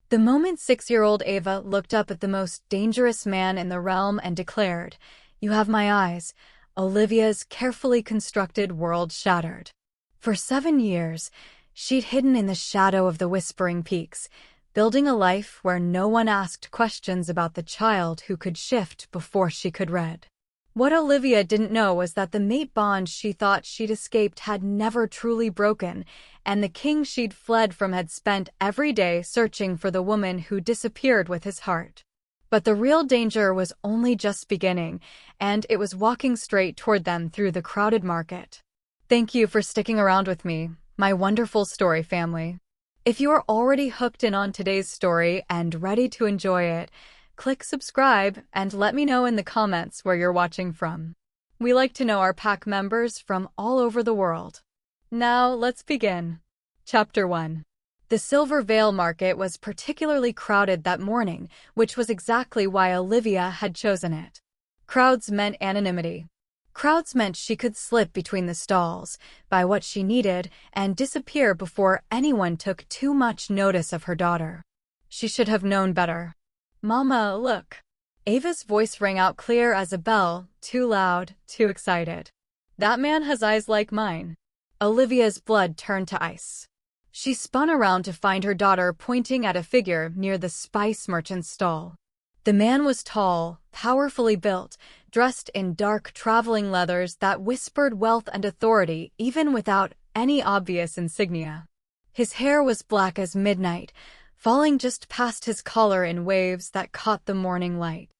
The moment 6-year-old Ava looked up at the most dangerous man in the realm and declared, "You have my eyes," Olivia's carefully constructed world shattered. For 7 years, she'd hidden in the shadow of the Whispering Peaks, building a life where no one asked questions about the child who could shift before she could read. What Olivia didn't know was that the mate bond she thought she'd escaped had never truly broken, and the king she'd fled from had spent every day searching for the woman who disappeared with his heart. But the real danger was only just beginning, and it was walking straight toward them through the crowded market. Thank you for sticking around with me, my wonderful story family. If you are already hooked in on today's story and ready to enjoy it, click subscribe and let me know in the comments where you're watching from. We like to know our pack members from all over the world. Now, let's begin. Chapter 1. The Silver Vale Market was particularly crowded that morning, which was exactly why Olivia had chosen it. Crowds meant anonymity. Crowds meant she could slip between the stalls, buy what she needed, and disappear before anyone took too much notice of her daughter. She should have known better. "Mama, look." Ava's voice rang out clear as a bell, too loud, too excited. "That man has eyes like mine." Olivia's blood turned to ice. She spun around to find her daughter pointing at a figure near the spice merchant's stall. The man was tall, powerfully built, dressed in dark traveling leathers that whispered wealth and authority even without any obvious insignia. His hair was black as midnight, falling just past his collar in waves that caught the morning light.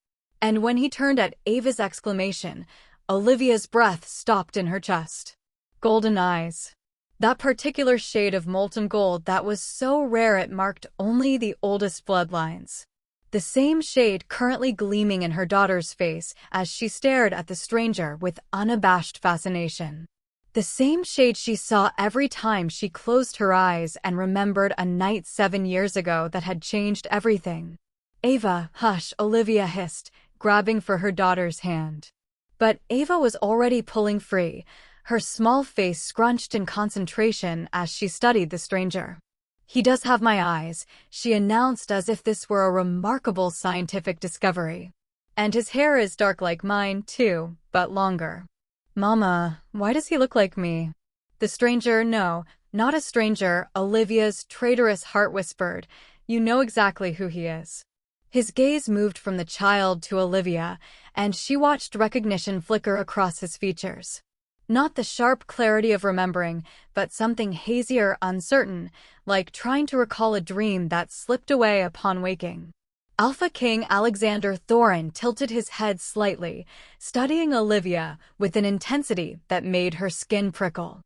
And when he turned at Ava's exclamation, Olivia's breath stopped in her chest. Golden eyes. That particular shade of molten gold that was so rare it marked only the oldest bloodlines. The same shade currently gleaming in her daughter's face as she stared at the stranger with unabashed fascination. The same shade she saw every time she closed her eyes and remembered a night 7 years ago that had changed everything. "Ava, hush," Olivia hissed, grabbing for her daughter's hand. But Ava was already pulling free, her small face scrunched in concentration as she studied the stranger. "He does have my eyes," she announced as if this were a remarkable scientific discovery. "And his hair is dark like mine, too, but longer." "Mama, why does he look like me?" The stranger, no, not a stranger, Olivia's traitorous heart whispered. "You know exactly who he is." His gaze moved from the child to Olivia, and she watched recognition flicker across his features. Not the sharp clarity of remembering, but something hazier, uncertain, like trying to recall a dream that slipped away upon waking. Alpha King Alexander Thorin tilted his head slightly, studying Olivia with an intensity that made her skin prickle.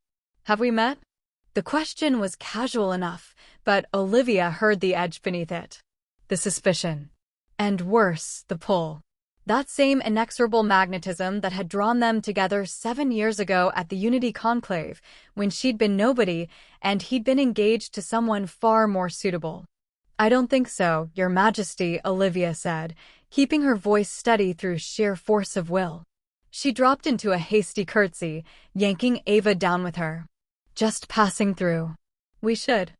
"Have we met?" The question was casual enough, but Olivia heard the edge beneath it. The suspicion. And worse, the pull. That same inexorable magnetism that had drawn them together 7 years ago at the Unity Conclave, when she'd been nobody and he'd been engaged to someone far more suitable. "I don't think so, Your Majesty," Olivia said, keeping her voice steady through sheer force of will. She dropped into a hasty curtsy, yanking Ava down with her. "Just passing through. We should."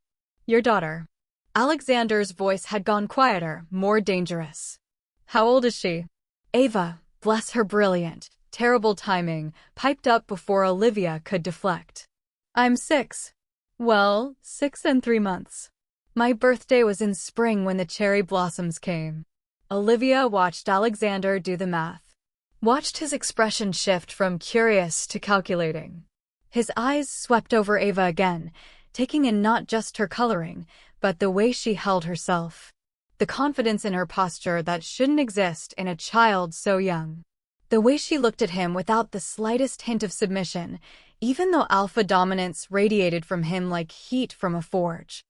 "Your daughter." Alexander's voice had gone quieter, more dangerous. "How old is she?" Ava, bless her brilliant, terrible timing, piped up before Olivia could deflect. "I'm 6. Well, 6 and 3 months. My birthday was in spring when the cherry blossoms came." Olivia watched Alexander do the math. Watched his expression shift from curious to calculating. His eyes swept over Ava again, taking in not just her coloring, but the way she held herself. The confidence in her posture that shouldn't exist in a child so young. The way she looked at him without the slightest hint of submission, even though alpha dominance radiated from him like heat from a forge.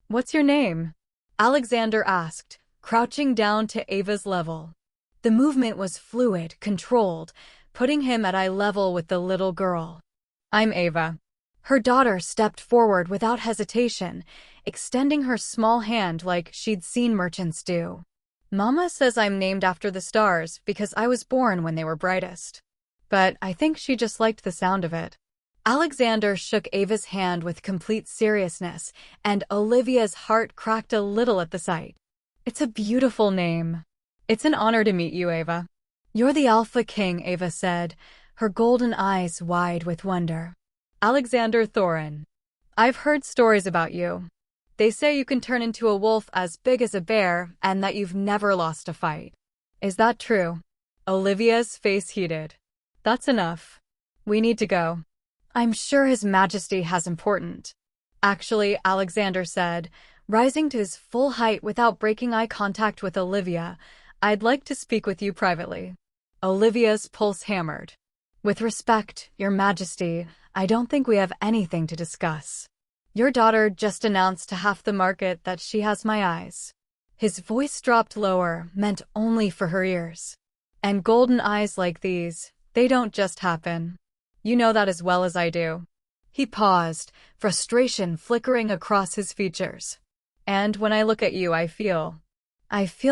"What's your name?" Alexander asked, crouching down to Ava's level. The movement was fluid, controlled, putting him at eye level with the little girl. "I'm Ava." Her daughter stepped forward without hesitation, extending her small hand like she'd seen merchants do. "Mama says I'm named after the stars because I was born when they were brightest. But I think she just liked the sound of it." Alexander shook Ava's hand with complete seriousness, and Olivia's heart cracked a little at the sight. It's a beautiful name. It's an honor to meet you, Ava. You're the Alpha King, Ava said, her golden eyes wide with wonder. Alexander Thorin. I've heard stories about you. They say you can turn into a wolf as big as a bear and that you've never lost a fight. Is that true? Olivia's face heated. That's enough. We need to go. I'm sure His Majesty has important. Actually, Alexander said, rising to his full height without breaking eye contact with Olivia, I'd like to speak with you privately. Olivia's pulse hammered. With respect, Your Majesty, I don't think we have anything to discuss. Your daughter just announced to half the market that she has my eyes. His voice dropped lower, meant only for her ears. And golden eyes like these, they don't just happen. You know that as well as I do. He paused, frustration flickering across his features. And when I look at you, I feel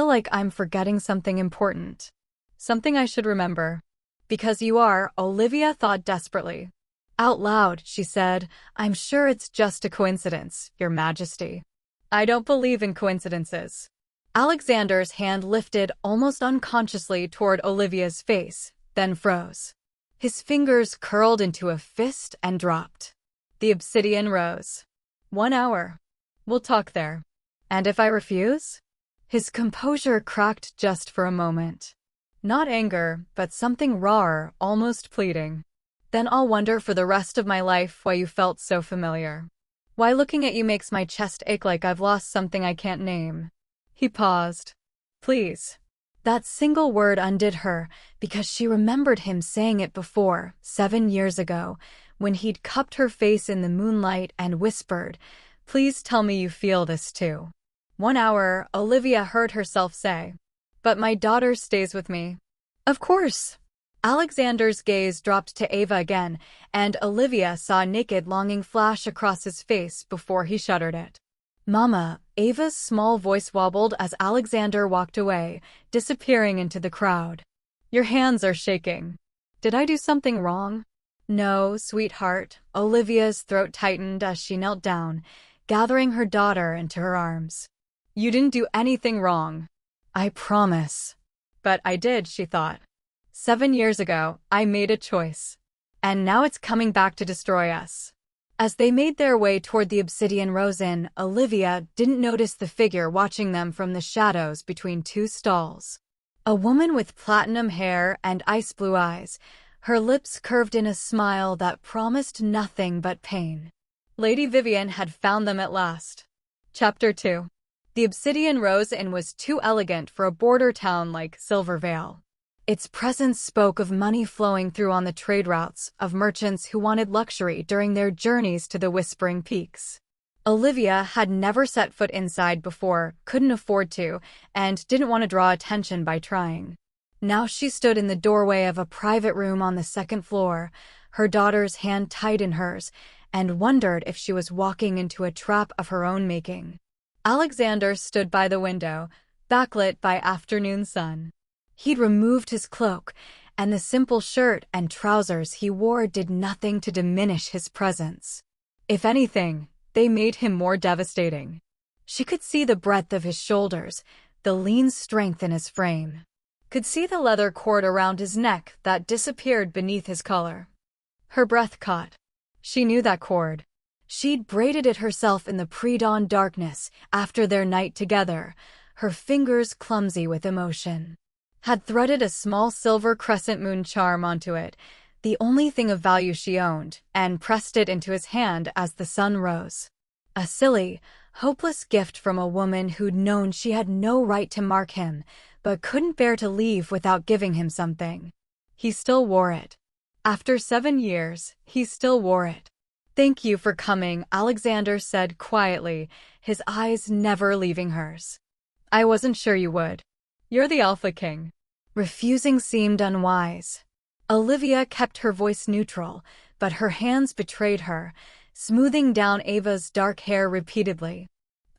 like I'm forgetting something important. Something I should remember. Because you are, Olivia thought desperately. Out loud, she said, I'm sure it's just a coincidence, Your Majesty. I don't believe in coincidences. Alexander's hand lifted almost unconsciously toward Olivia's face, then froze. His fingers curled into a fist and dropped. The obsidian rose. 1 hour. We'll talk there. And if I refuse? His composure cracked just for a moment. Not anger, but something rawer, almost pleading. Then I'll wonder for the rest of my life why you felt so familiar. Why looking at you makes my chest ache like I've lost something I can't name. He paused. Please. That single word undid her, because she remembered him saying it before, 7 years ago, when he'd cupped her face in the moonlight and whispered, Please tell me you feel this too. 1 hour, Olivia heard herself say. But my daughter stays with me. Of course. Alexander's gaze dropped to Ava again, and Olivia saw a naked longing flash across his face before he shuddered it. Mama, Ava's small voice wobbled as Alexander walked away, disappearing into the crowd. Your hands are shaking. Did I do something wrong? No, sweetheart. Olivia's throat tightened as she knelt down, gathering her daughter into her arms. You didn't do anything wrong. I promise. But I did, she thought. 7 years ago, I made a choice. And now it's coming back to destroy us. As they made their way toward the Obsidian Rose Inn, Olivia didn't notice the figure watching them from the shadows between 2 stalls. A woman with platinum hair and ice blue eyes, her lips curved in a smile that promised nothing but pain. Lady Vivian had found them at last. Chapter 2. The Obsidian Rose Inn was too elegant for a border town like Silvervale. Its presence spoke of money flowing through on the trade routes, of merchants who wanted luxury during their journeys to the Whispering Peaks. Olivia had never set foot inside before, couldn't afford to, and didn't want to draw attention by trying. Now she stood in the doorway of a private room on the 2nd floor, her daughter's hand tight in hers, and wondered if she was walking into a trap of her own making. Alexander stood by the window, backlit by afternoon sun. He'd removed his cloak, and the simple shirt and trousers he wore did nothing to diminish his presence. If anything, they made him more devastating. She could see the breadth of his shoulders, the lean strength in his frame. Could see the leather cord around his neck that disappeared beneath his collar. Her breath caught. She knew that cord. She'd braided it herself in the pre-dawn darkness after their night together, her fingers clumsy with emotion. Had threaded a small silver crescent moon charm onto it, the only thing of value she owned, and pressed it into his hand as the sun rose. A silly, hopeless gift from a woman who'd known she had no right to mark him, but couldn't bear to leave without giving him something. He still wore it. After 7 years, he still wore it. Thank you for coming, Alexander said quietly, his eyes never leaving hers. I wasn't sure you would. You're the Alpha King. Refusing seemed unwise. Olivia kept her voice neutral, but her hands betrayed her, smoothing down Ava's dark hair repeatedly.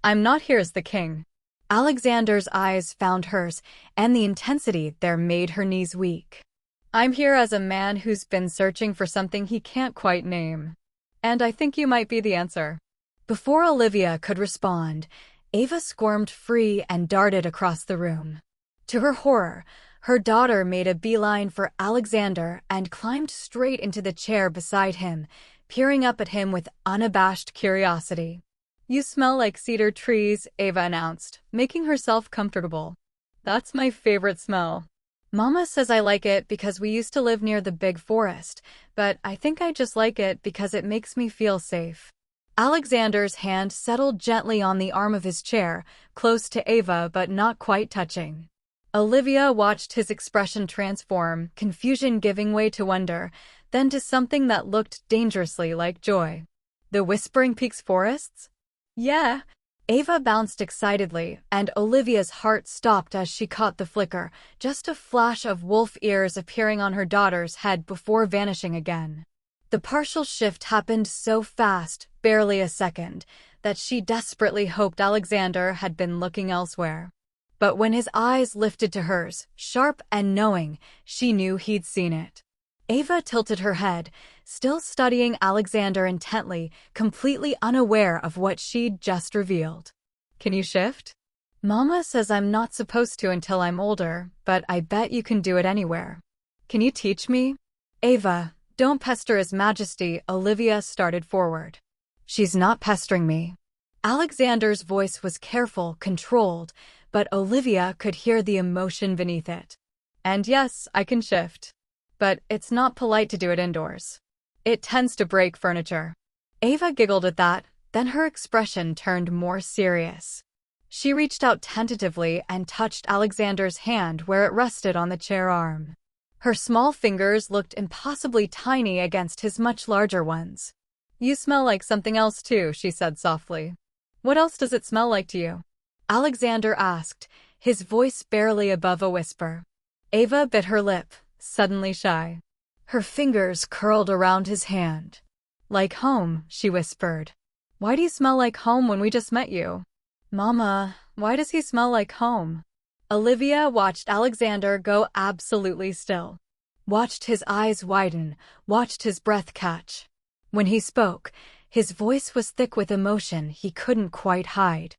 I'm not here as the king. Alexander's eyes found hers, and the intensity there made her knees weak. I'm here as a man who's been searching for something he can't quite name. And I think you might be the answer. Before Olivia could respond, Ava squirmed free and darted across the room. To her horror, her daughter made a beeline for Alexander and climbed straight into the chair beside him, peering up at him with unabashed curiosity. You smell like cedar trees, Ava announced, making herself comfortable. That's my favorite smell. Mama says I like it because we used to live near the big forest, but I think I just like it because it makes me feel safe. Alexander's hand settled gently on the arm of his chair, close to Ava but not quite touching. Olivia watched his expression transform, confusion giving way to wonder, then to something that looked dangerously like joy. The Whispering Peaks forests? Yeah. Ava bounced excitedly, and Olivia's heart stopped as she caught the flicker, just a flash of wolf ears appearing on her daughter's head before vanishing again. The partial shift happened so fast, barely a second, that she desperately hoped Alexander had been looking elsewhere. But when his eyes lifted to hers, sharp and knowing, she knew he'd seen it. Ava tilted her head, still studying Alexander intently, completely unaware of what she'd just revealed. Can you shift? Mama says I'm not supposed to until I'm older, but I bet you can do it anywhere. Can you teach me? Ava, don't pester His Majesty, Olivia started forward. She's not pestering me. Alexander's voice was careful, controlled, but Olivia could hear the emotion beneath it. And yes, I can shift. But it's not polite to do it indoors. It tends to break furniture. Ava giggled at that, then her expression turned more serious. She reached out tentatively and touched Alexander's hand where it rested on the chair arm. Her small fingers looked impossibly tiny against his much larger ones. You smell like something else too, she said softly. What else does it smell like to you? Alexander asked, his voice barely above a whisper. Ava bit her lip, suddenly shy. Her fingers curled around his hand. Like home, she whispered. Why do you smell like home when we just met you? Mama, why does he smell like home? Olivia watched Alexander go absolutely still. Watched his eyes widen, watched his breath catch. When he spoke, his voice was thick with emotion he couldn't quite hide.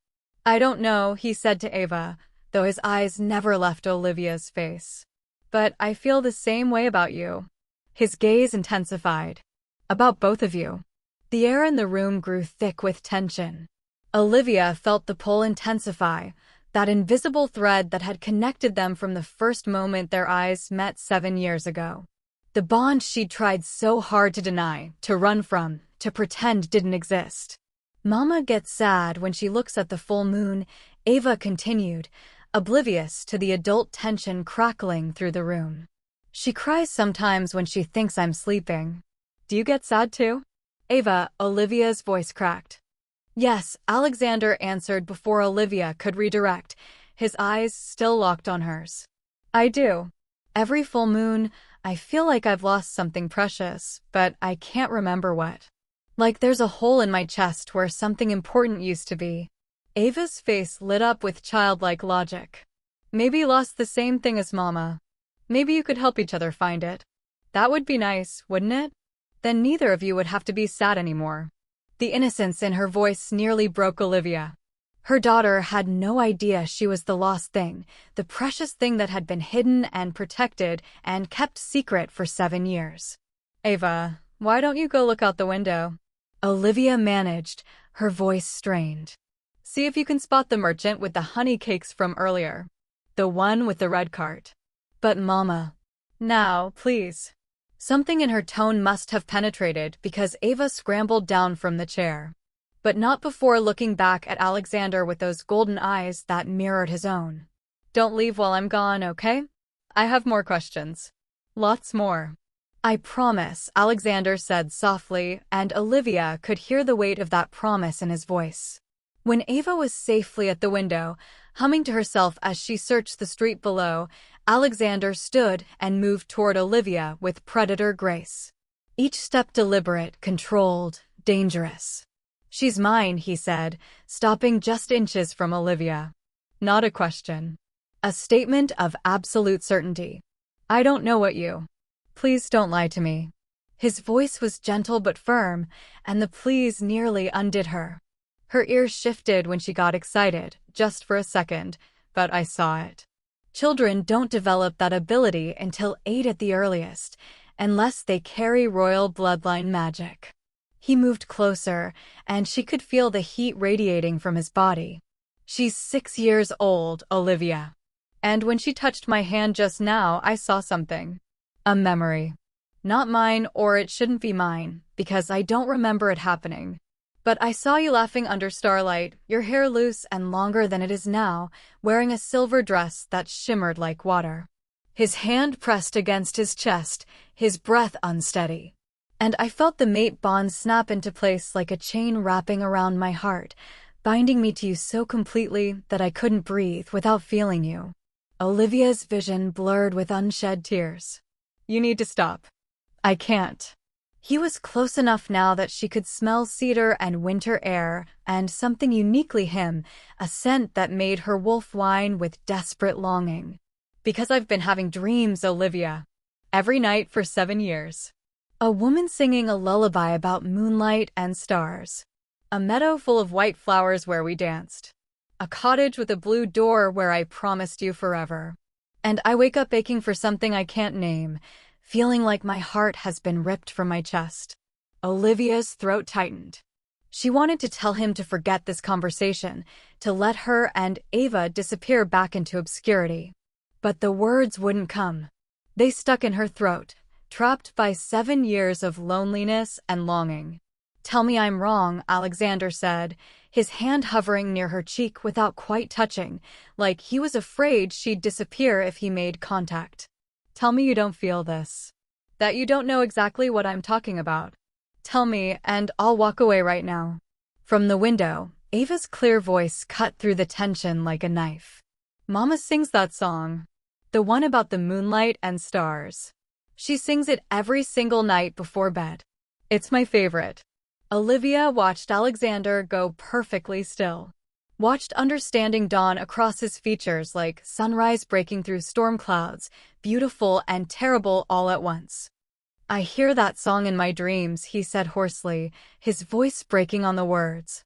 I don't know, he said to Ava, though his eyes never left Olivia's face. But I feel the same way about you. His gaze intensified. About both of you. The air in the room grew thick with tension. Olivia felt the pull intensify, that invisible thread that had connected them from the first moment their eyes met 7 years ago. The bond she'd tried so hard to deny, to run from, to pretend didn't exist. Mama gets sad when she looks at the full moon, Ava continued, oblivious to the adult tension crackling through the room. She cries sometimes when she thinks I'm sleeping. Do you get sad too? Ava, Olivia's voice cracked. Yes, Alexander answered before Olivia could redirect, his eyes still locked on hers. I do. Every full moon, I feel like I've lost something precious, but I can't remember what. Like there's a hole in my chest where something important used to be. Ava's face lit up with childlike logic. Maybe you lost the same thing as Mama. Maybe you could help each other find it. That would be nice, wouldn't it? Then neither of you would have to be sad anymore. The innocence in her voice nearly broke Olivia. Her daughter had no idea she was the lost thing, the precious thing that had been hidden and protected and kept secret for 7 years. Ava, why don't you go look out the window? Olivia managed, her voice strained. See if you can spot the merchant with the honey cakes from earlier. The one with the red cart. But Mama. Now, please. Something in her tone must have penetrated because Ava scrambled down from the chair. But not before looking back at Alexander with those golden eyes that mirrored his own. Don't leave while I'm gone, okay? I have more questions. Lots more. I promise, Alexander said softly, and Olivia could hear the weight of that promise in his voice. When Ava was safely at the window, humming to herself as she searched the street below, Alexander stood and moved toward Olivia with predator grace. Each step deliberate, controlled, dangerous. She's mine, he said, stopping just inches from Olivia. Not a question. A statement of absolute certainty. I don't know what you Please don't lie to me. His voice was gentle but firm, and the please nearly undid her. Her ears shifted when she got excited, just for a second, but I saw it. Children don't develop that ability until 8 at the earliest, unless they carry royal bloodline magic. He moved closer, and she could feel the heat radiating from his body. She's 6 years old, Olivia. And when she touched my hand just now, I saw something. A memory. Not mine, or it shouldn't be mine, because I don't remember it happening. But I saw you laughing under starlight, your hair loose and longer than it is now, wearing a silver dress that shimmered like water. His hand pressed against his chest, his breath unsteady. And I felt the mate bond snap into place like a chain wrapping around my heart, binding me to you so completely that I couldn't breathe without feeling you. Olivia's vision blurred with unshed tears. You need to stop. I can't. He was close enough now that she could smell cedar and winter air, and something uniquely him, a scent that made her wolf whine with desperate longing. Because I've been having dreams, Olivia. Every night for 7 years. A woman singing a lullaby about moonlight and stars. A meadow full of white flowers where we danced. A cottage with a blue door where I promised you forever. And I wake up aching for something I can't name, feeling like my heart has been ripped from my chest. Olivia's throat tightened. She wanted to tell him to forget this conversation, to let her and Ava disappear back into obscurity. But the words wouldn't come. They stuck in her throat, trapped by 7 years of loneliness and longing. Tell me I'm wrong, Alexander said, his hand hovering near her cheek without quite touching, like he was afraid she'd disappear if he made contact. Tell me you don't feel this. That you don't know exactly what I'm talking about. Tell me, and I'll walk away right now. From the window, Ava's clear voice cut through the tension like a knife. Mama sings that song. The one about the moonlight and stars. She sings it every single night before bed. It's my favorite. Olivia watched Alexander go perfectly still. Watched understanding dawn across his features like sunrise breaking through storm clouds, beautiful and terrible all at once. I hear that song in my dreams, he said hoarsely, his voice breaking on the words.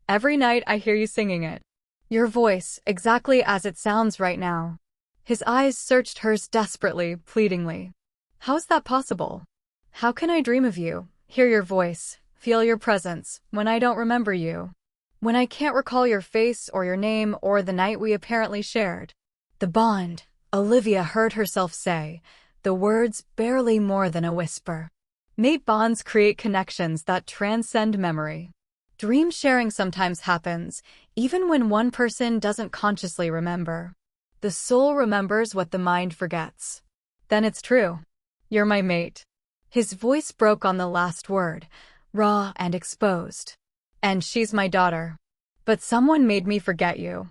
Every night I hear you singing it. Your voice, exactly as it sounds right now. His eyes searched hers desperately, pleadingly. How's that possible? How can I dream of you, hear your voice, feel your presence, when I don't remember you? When I can't recall your face or your name or the night we apparently shared. The bond, Olivia heard herself say, the words barely more than a whisper. Mate bonds create connections that transcend memory. Dream sharing sometimes happens, even when one person doesn't consciously remember. The soul remembers what the mind forgets. Then it's true. You're my mate. His voice broke on the last word, raw and exposed. And she's my daughter. But someone made me forget you.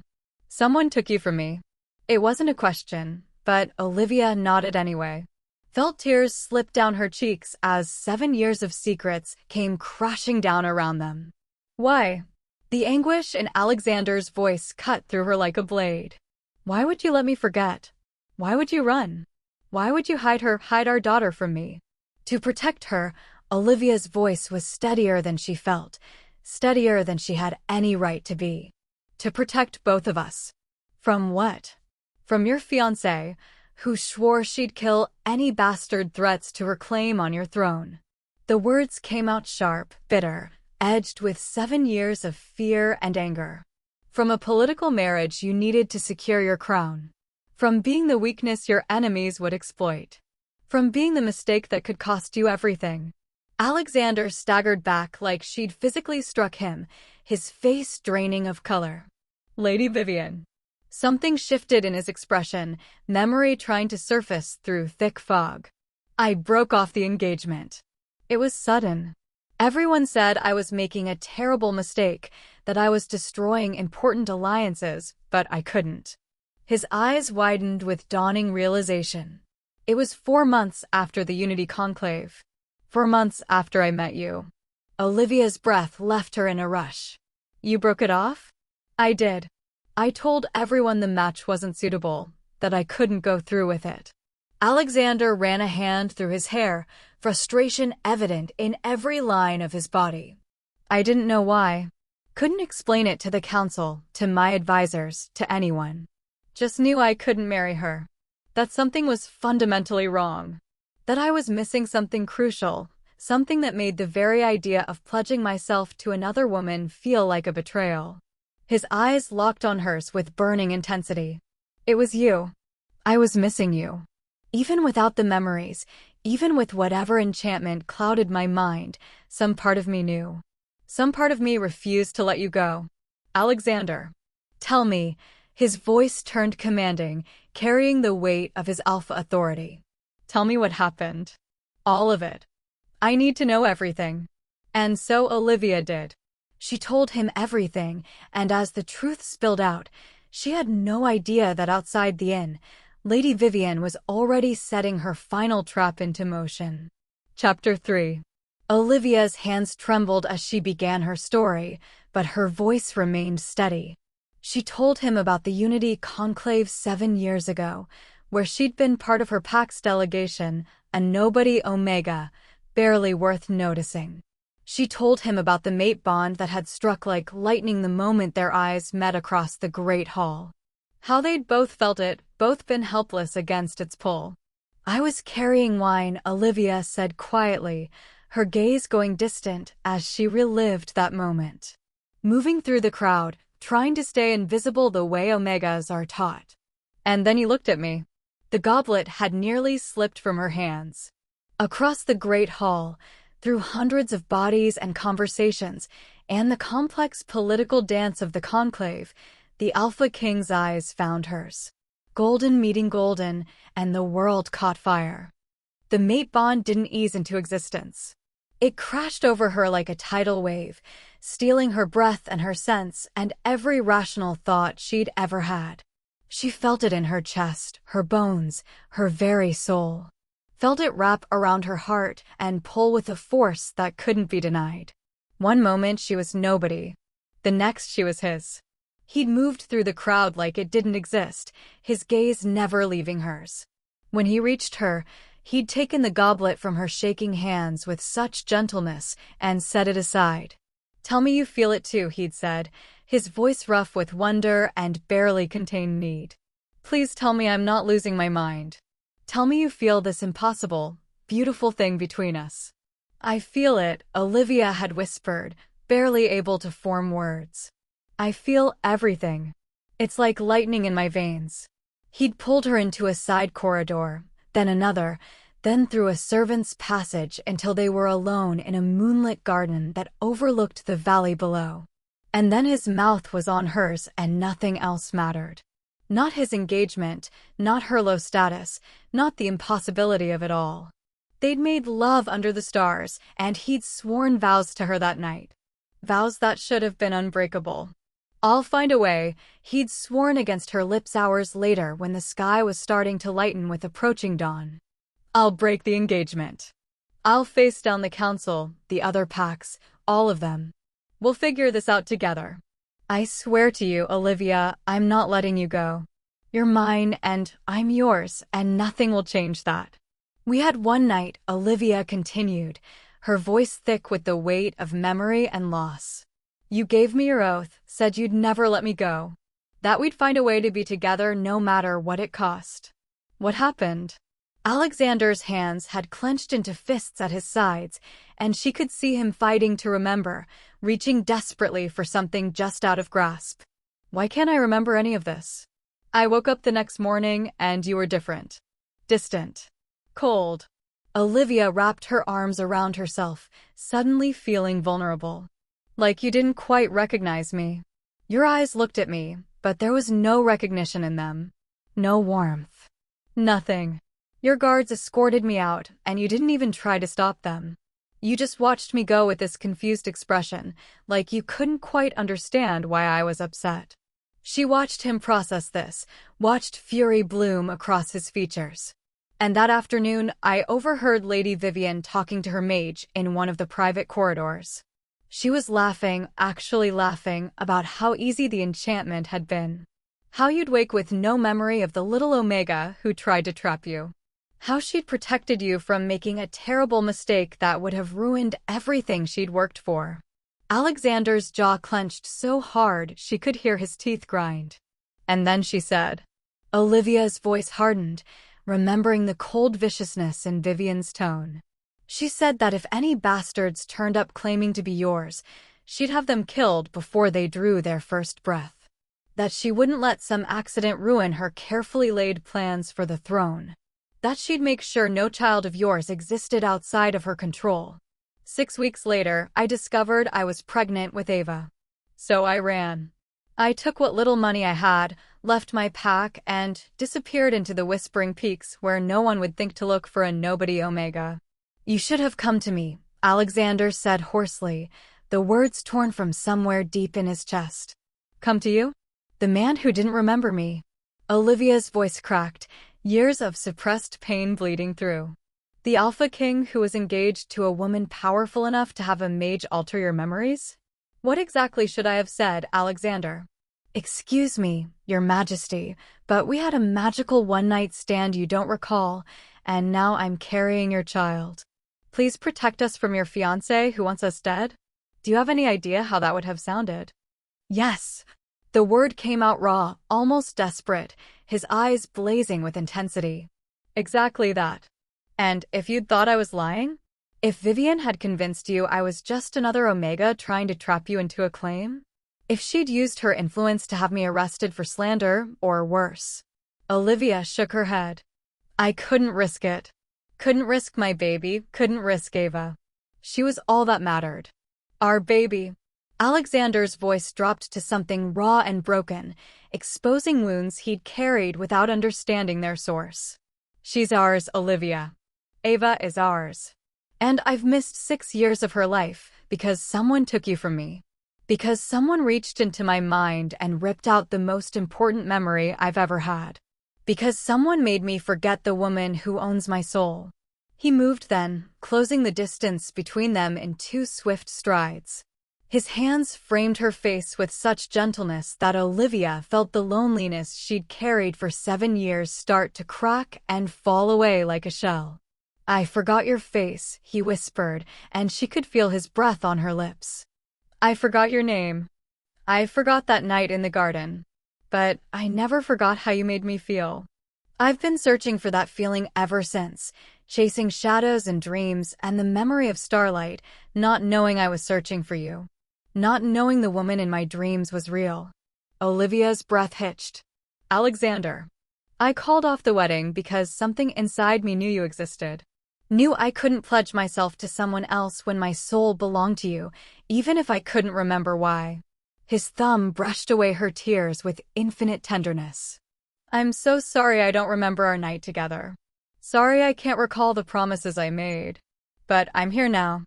Someone took you from me. It wasn't a question, but Olivia nodded anyway. Felt tears slip down her cheeks as 7 years of secrets came crashing down around them. Why? The anguish in Alexander's voice cut through her like a blade. Why would you let me forget? Why would you run? Why would you hide our daughter from me? To protect her, Olivia's voice was steadier than she felt, steadier than she had any right to be. To protect both of us. From what? From your fiancé, who swore she'd kill any bastard threats to reclaim on your throne. The words came out sharp, bitter, edged with 7 years of fear and anger. From a political marriage you needed to secure your crown. From being the weakness your enemies would exploit. From being the mistake that could cost you everything. Alexander staggered back like she'd physically struck him, his face draining of color. Lady Vivian. Something shifted in his expression, memory trying to surface through thick fog. I broke off the engagement. It was sudden. Everyone said I was making a terrible mistake, that I was destroying important alliances, but I couldn't. His eyes widened with dawning realization. It was 4 months after the Unity Conclave. 4 months after I met you. Olivia's breath left her in a rush. You broke it off? I did. I told everyone the match wasn't suitable, that I couldn't go through with it. Alexander ran a hand through his hair, frustration evident in every line of his body. I didn't know why. Couldn't explain it to the council, to my advisors, to anyone. Just knew I couldn't marry her. That something was fundamentally wrong. That I was missing something crucial, something that made the very idea of pledging myself to another woman feel like a betrayal. His eyes locked on hers with burning intensity. It was you. I was missing you. Even without the memories, even with whatever enchantment clouded my mind, some part of me knew. Some part of me refused to let you go. Alexander. Tell me. His voice turned commanding, carrying the weight of his alpha authority. Tell me what happened. All of it. I need to know everything. And so Olivia did. She told him everything, and as the truth spilled out, she had no idea that outside the inn, Lady Vivian was already setting her final trap into motion. Chapter 3. Olivia's hands trembled as she began her story, but her voice remained steady. She told him about the Unity Conclave 7 years ago, where she'd been part of her pack's delegation, a nobody Omega, barely worth noticing. She told him about the mate bond that had struck like lightning the moment their eyes met across the great hall. How they'd both felt it, both been helpless against its pull. I was carrying wine, Olivia said quietly, her gaze going distant as she relived that moment. Moving through the crowd, trying to stay invisible the way Omegas are taught. And then he looked at me. The goblet had nearly slipped from her hands. Across the great hall, through hundreds of bodies and conversations, and the complex political dance of the conclave, the Alpha King's eyes found hers. Golden meeting golden, and the world caught fire. The mate bond didn't ease into existence. It crashed over her like a tidal wave, stealing her breath and her sense and every rational thought she'd ever had. She felt it in her chest, her bones, her very soul. Felt it wrap around her heart and pull with a force that couldn't be denied. One moment she was nobody. The next she was his. He'd moved through the crowd like it didn't exist, his gaze never leaving hers. When he reached her, he'd taken the goblet from her shaking hands with such gentleness and set it aside. Tell me you feel it too, he'd said, his voice rough with wonder and barely contained need. Please tell me I'm not losing my mind. Tell me you feel this impossible, beautiful thing between us. I feel it, Olivia had whispered, barely able to form words. I feel everything. It's like lightning in my veins. He'd pulled her into a side corridor, then another, then through a servant's passage until they were alone in a moonlit garden that overlooked the valley below. And then his mouth was on hers and nothing else mattered. Not his engagement, not her low status, not the impossibility of it all. They'd made love under the stars, and he'd sworn vows to her that night. Vows that should have been unbreakable. I'll find a way, he'd sworn against her lips hours later when the sky was starting to lighten with approaching dawn. I'll break the engagement. I'll face down the council, the other packs, all of them. We'll figure this out together. I swear to you, Olivia, I'm not letting you go. You're mine and I'm yours, and nothing will change that. We had one night, Olivia continued, her voice thick with the weight of memory and loss. You gave me your oath, said you'd never let me go. That we'd find a way to be together no matter what it cost. What happened? Alexander's hands had clenched into fists at his sides, and she could see him fighting to remember, reaching desperately for something just out of grasp. Why can't I remember any of this? I woke up the next morning and you were different. Distant. Cold. Olivia wrapped her arms around herself, suddenly feeling vulnerable. Like you didn't quite recognize me. Your eyes looked at me, but there was no recognition in them. No warmth. Nothing. Your guards escorted me out, and you didn't even try to stop them. You just watched me go with this confused expression, like you couldn't quite understand why I was upset. She watched him process this, watched fury bloom across his features. And that afternoon, I overheard Lady Vivian talking to her mage in one of the private corridors. She was laughing, actually laughing, about how easy the enchantment had been. How you'd wake with no memory of the little Omega who tried to trap you. How she'd protected you from making a terrible mistake that would have ruined everything she'd worked for. Alexander's jaw clenched so hard she could hear his teeth grind. And then she said. Olivia's voice hardened, remembering the cold viciousness in Vivian's tone. She said that if any bastards turned up claiming to be yours, she'd have them killed before they drew their first breath. That she wouldn't let some accident ruin her carefully laid plans for the throne. That she'd make sure no child of yours existed outside of her control. 6 weeks later, I discovered I was pregnant with Ava. So I ran. I took what little money I had, left my pack, and disappeared into the Whispering Peaks where no one would think to look for a nobody Omega. You should have come to me, Alexander said hoarsely, the words torn from somewhere deep in his chest. Come to you? The man who didn't remember me. Olivia's voice cracked, years of suppressed pain bleeding through. The Alpha King who was engaged to a woman powerful enough to have a mage alter your memories? What exactly should I have said, Alexander? Excuse me, Your Majesty, but we had a magical one-night stand you don't recall, and now I'm carrying your child. Please protect us from your fiancé who wants us dead? Do you have any idea how that would have sounded? Yes. The word came out raw, almost desperate, his eyes blazing with intensity. Exactly that. And if you'd thought I was lying? If Vivian had convinced you I was just another Omega trying to trap you into a claim? If she'd used her influence to have me arrested for slander, or worse? Olivia shook her head. I couldn't risk it. Couldn't risk my baby, couldn't risk Ava. She was all that mattered. Our baby. Alexander's voice dropped to something raw and broken, exposing wounds he'd carried without understanding their source. She's ours, Olivia. Ava is ours. And I've missed 6 years of her life because someone took you from me. Because someone reached into my mind and ripped out the most important memory I've ever had. Because someone made me forget the woman who owns my soul. He moved then, closing the distance between them in 2 swift strides. His hands framed her face with such gentleness that Olivia felt the loneliness she'd carried for 7 years start to crack and fall away like a shell. I forgot your face, he whispered, and she could feel his breath on her lips. I forgot your name. I forgot that night in the garden. But I never forgot how you made me feel. I've been searching for that feeling ever since, chasing shadows and dreams and the memory of starlight, not knowing I was searching for you. Not knowing the woman in my dreams was real. Olivia's breath hitched. Alexander. I called off the wedding because something inside me knew you existed. Knew I couldn't pledge myself to someone else when my soul belonged to you, even if I couldn't remember why. His thumb brushed away her tears with infinite tenderness. I'm so sorry I don't remember our night together. Sorry I can't recall the promises I made. But I'm here now.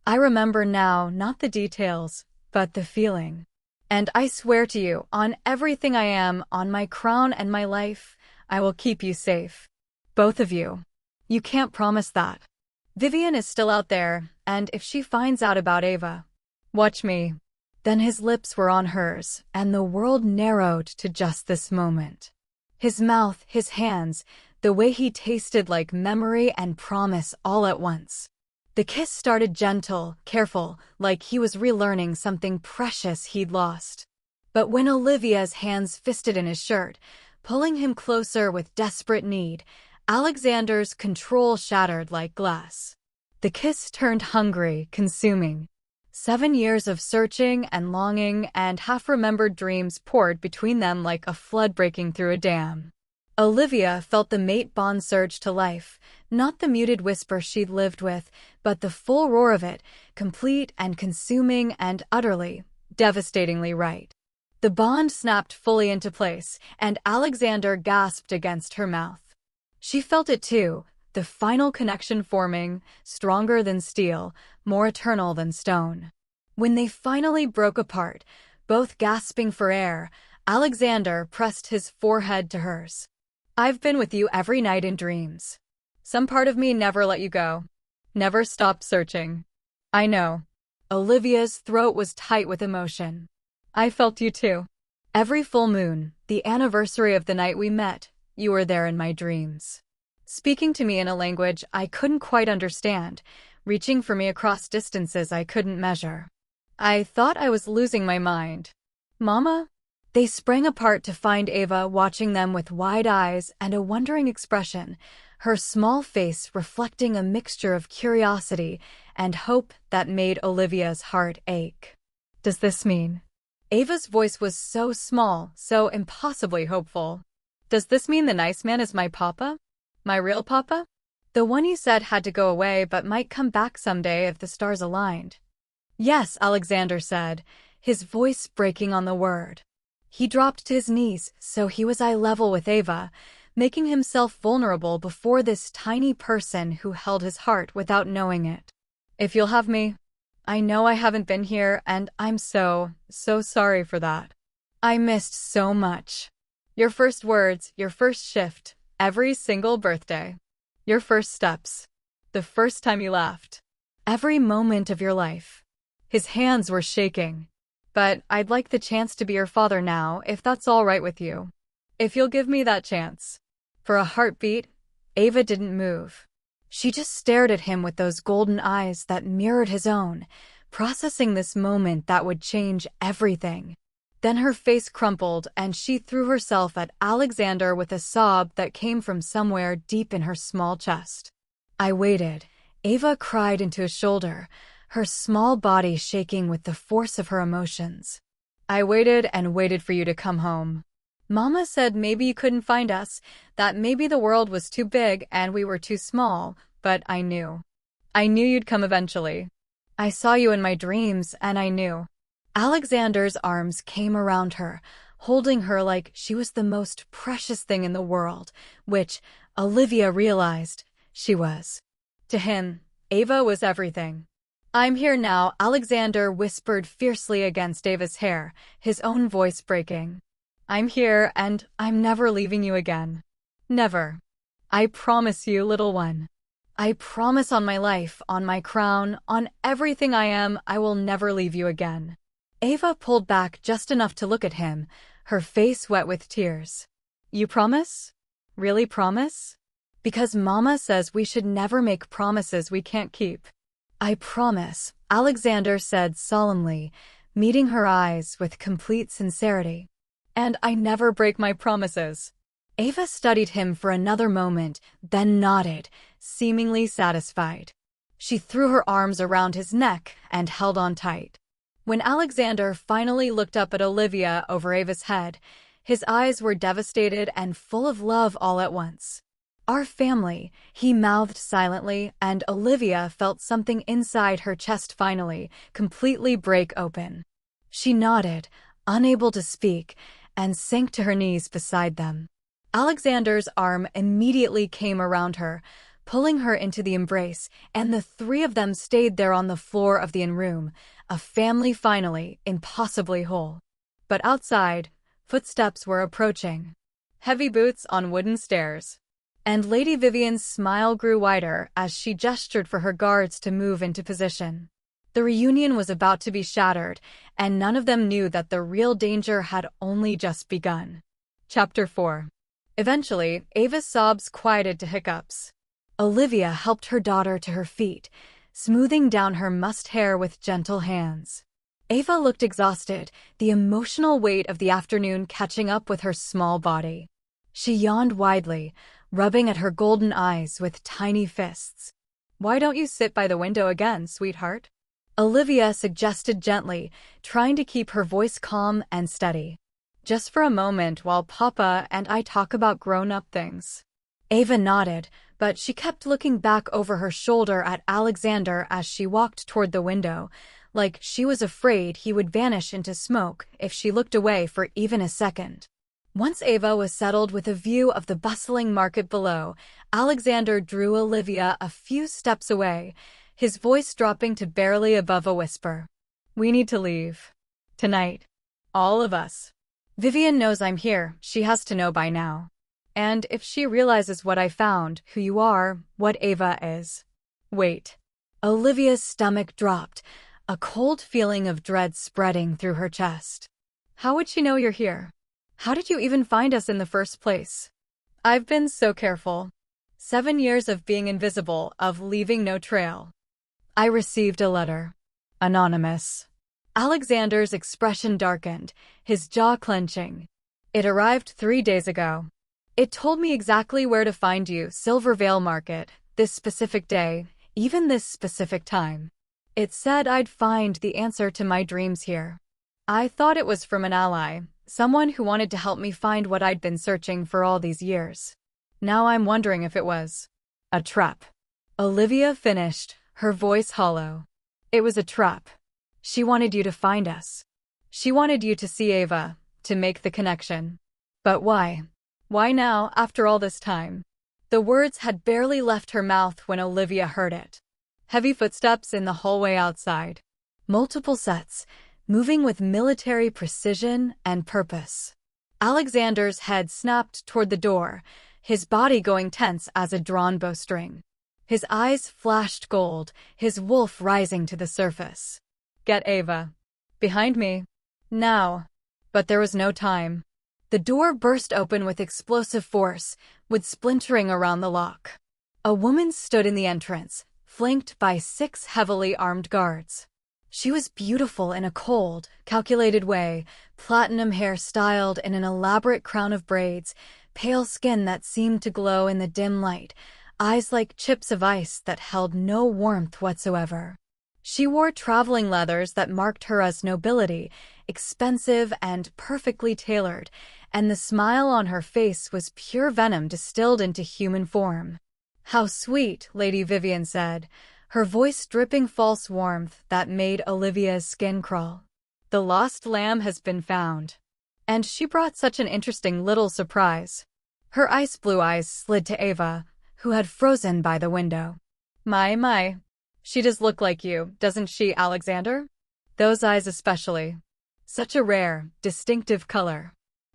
I remember now, not the details, but the feeling. And I swear to you, on everything I am, on my crown and my life, I will keep you safe. Both of you. You can't promise that. Vivian is still out there, and if she finds out about Ava, watch me. Then his lips were on hers, and the world narrowed to just this moment. His mouth, his hands, the way he tasted like memory and promise all at once. The kiss started gentle, careful, like he was relearning something precious he'd lost. But when Olivia's hands fisted in his shirt, pulling him closer with desperate need, Alexander's control shattered like glass. The kiss turned hungry, consuming. 7 years of searching and longing and half-remembered dreams poured between them like a flood breaking through a dam. Olivia felt the mate bond surge to life, not the muted whisper she'd lived with, but the full roar of it, complete and consuming and utterly, devastatingly right. The bond snapped fully into place, and Alexander gasped against her mouth. She felt it too, the final connection forming, stronger than steel, more eternal than stone. When they finally broke apart, both gasping for air, Alexander pressed his forehead to hers. I've been with you every night in dreams. Some part of me never let you go. Never stopped searching. I know. Olivia's throat was tight with emotion. I felt you too. Every full moon, the anniversary of the night we met, you were there in my dreams. speaking to me in a language I couldn't quite understand, reaching for me across distances I couldn't measure. I thought I was losing my mind. Mama? They sprang apart to find Ava watching them with wide eyes and a wondering expression, her small face reflecting a mixture of curiosity and hope that made Olivia's heart ache. Does this mean? Ava's voice was so small, so impossibly hopeful. Does this mean the nice man is my papa? My real papa? The one you said had to go away but might come back someday if the stars aligned. Yes, Alexander said, his voice breaking on the word. He dropped to his knees, so he was eye level with Ava, making himself vulnerable before this tiny person who held his heart without knowing it. If you'll have me. I know I haven't been here, and I'm so sorry for that. I missed so much. Your first words, your first shift, every single birthday. Your first steps. The first time you laughed. Every moment of your life. His hands were shaking. But I'd like the chance to be your father now, if that's all right with you. If you'll give me that chance. For a heartbeat, Ava didn't move. She just stared at him with those golden eyes that mirrored his own, processing this moment that would change everything. Then her face crumpled and she threw herself at Alexander with a sob that came from somewhere deep in her small chest. I waited. Ava cried into his shoulder, her small body shaking with the force of her emotions. I waited and waited for you to come home. Mama said maybe you couldn't find us, that maybe the world was too big and we were too small, but I knew. I knew you'd come eventually. I saw you in my dreams and I knew. Alexander's arms came around her, holding her like she was the most precious thing in the world, which, Olivia realized, she was. To him, Ava was everything. I'm here now, Alexander whispered fiercely against Ava's hair, his own voice breaking. I'm here and I'm never leaving you again. Never. I promise you, little one. I promise on my life, on my crown, on everything I am, I will never leave you again. Ava pulled back just enough to look at him, her face wet with tears. You promise? Really promise? Because Mama says we should never make promises we can't keep. I promise, Alexander said solemnly, meeting her eyes with complete sincerity. And I never break my promises. Ava studied him for another moment, then nodded, seemingly satisfied. She threw her arms around his neck and held on tight. When Alexander finally looked up at Olivia over Ava's head, his eyes were devastated and full of love all at once. Our family, he mouthed silently, and Olivia felt something inside her chest finally, completely break open. She nodded, unable to speak, and sank to her knees beside them. Alexander's arm immediately came around her, pulling her into the embrace, and the three of them stayed there on the floor of the inn-room, a family finally, impossibly whole. But outside, footsteps were approaching. Heavy boots on wooden stairs. And Lady Vivian's smile grew wider as she gestured for her guards to move into position. The reunion was about to be shattered, and none of them knew that the real danger had only just begun. Chapter 4. Eventually, Ava's sobs quieted to hiccups. Olivia helped her daughter to her feet, smoothing down her mussed hair with gentle hands. Ava looked exhausted, the emotional weight of the afternoon catching up with her small body. She yawned widely, rubbing at her golden eyes with tiny fists. Why don't you sit by the window again, sweetheart? Olivia suggested gently, trying to keep her voice calm and steady. Just for a moment while Papa and I talk about grown-up things. Ava nodded, but she kept looking back over her shoulder at Alexander as she walked toward the window, like she was afraid he would vanish into smoke if she looked away for even a second. Once Ava was settled with a view of the bustling market below, Alexander drew Olivia a few steps away, his voice dropping to barely above a whisper. We need to leave. Tonight. All of us. Vivian knows I'm here, she has to know by now. And if she realizes what I found, who you are, what Ava is. Wait. Olivia's stomach dropped, a cold feeling of dread spreading through her chest. How would she know you're here? How did you even find us in the first place? I've been so careful. 7 years of being invisible, of leaving no trail. I received a letter. Anonymous. Alexander's expression darkened, his jaw clenching. It arrived 3 days ago. It told me exactly where to find you, Silvervale Market, this specific day, even this specific time. It said I'd find the answer to my dreams here. I thought it was from an ally, someone who wanted to help me find what I'd been searching for all these years. Now I'm wondering if it was a trap. Olivia finished, her voice hollow. It was a trap. She wanted you to find us. She wanted you to see Ava, to make the connection. But why? Why now, after all this time? The words had barely left her mouth when Olivia heard it. Heavy footsteps in the hallway outside. Multiple sets, moving with military precision and purpose. Alexander's head snapped toward the door, his body going tense as a drawn bowstring. His eyes flashed gold, his wolf rising to the surface. Get Ava. Behind me. Now. But there was no time. The door burst open with explosive force, with splintering around the lock. A woman stood in the entrance, flanked by 6 heavily armed guards. She was beautiful in a cold, calculated way, platinum hair styled in an elaborate crown of braids, pale skin that seemed to glow in the dim light, eyes like chips of ice that held no warmth whatsoever. She wore traveling leathers that marked her as nobility, expensive and perfectly tailored, and the smile on her face was pure venom distilled into human form. How sweet, Lady Vivian said, her voice dripping false warmth that made Olivia's skin crawl. The lost lamb has been found. And she brought such an interesting little surprise. Her ice blue eyes slid to Ava, who had frozen by the window. My. She does look like you, doesn't she, Alexander? Those eyes especially. Such a rare, distinctive color.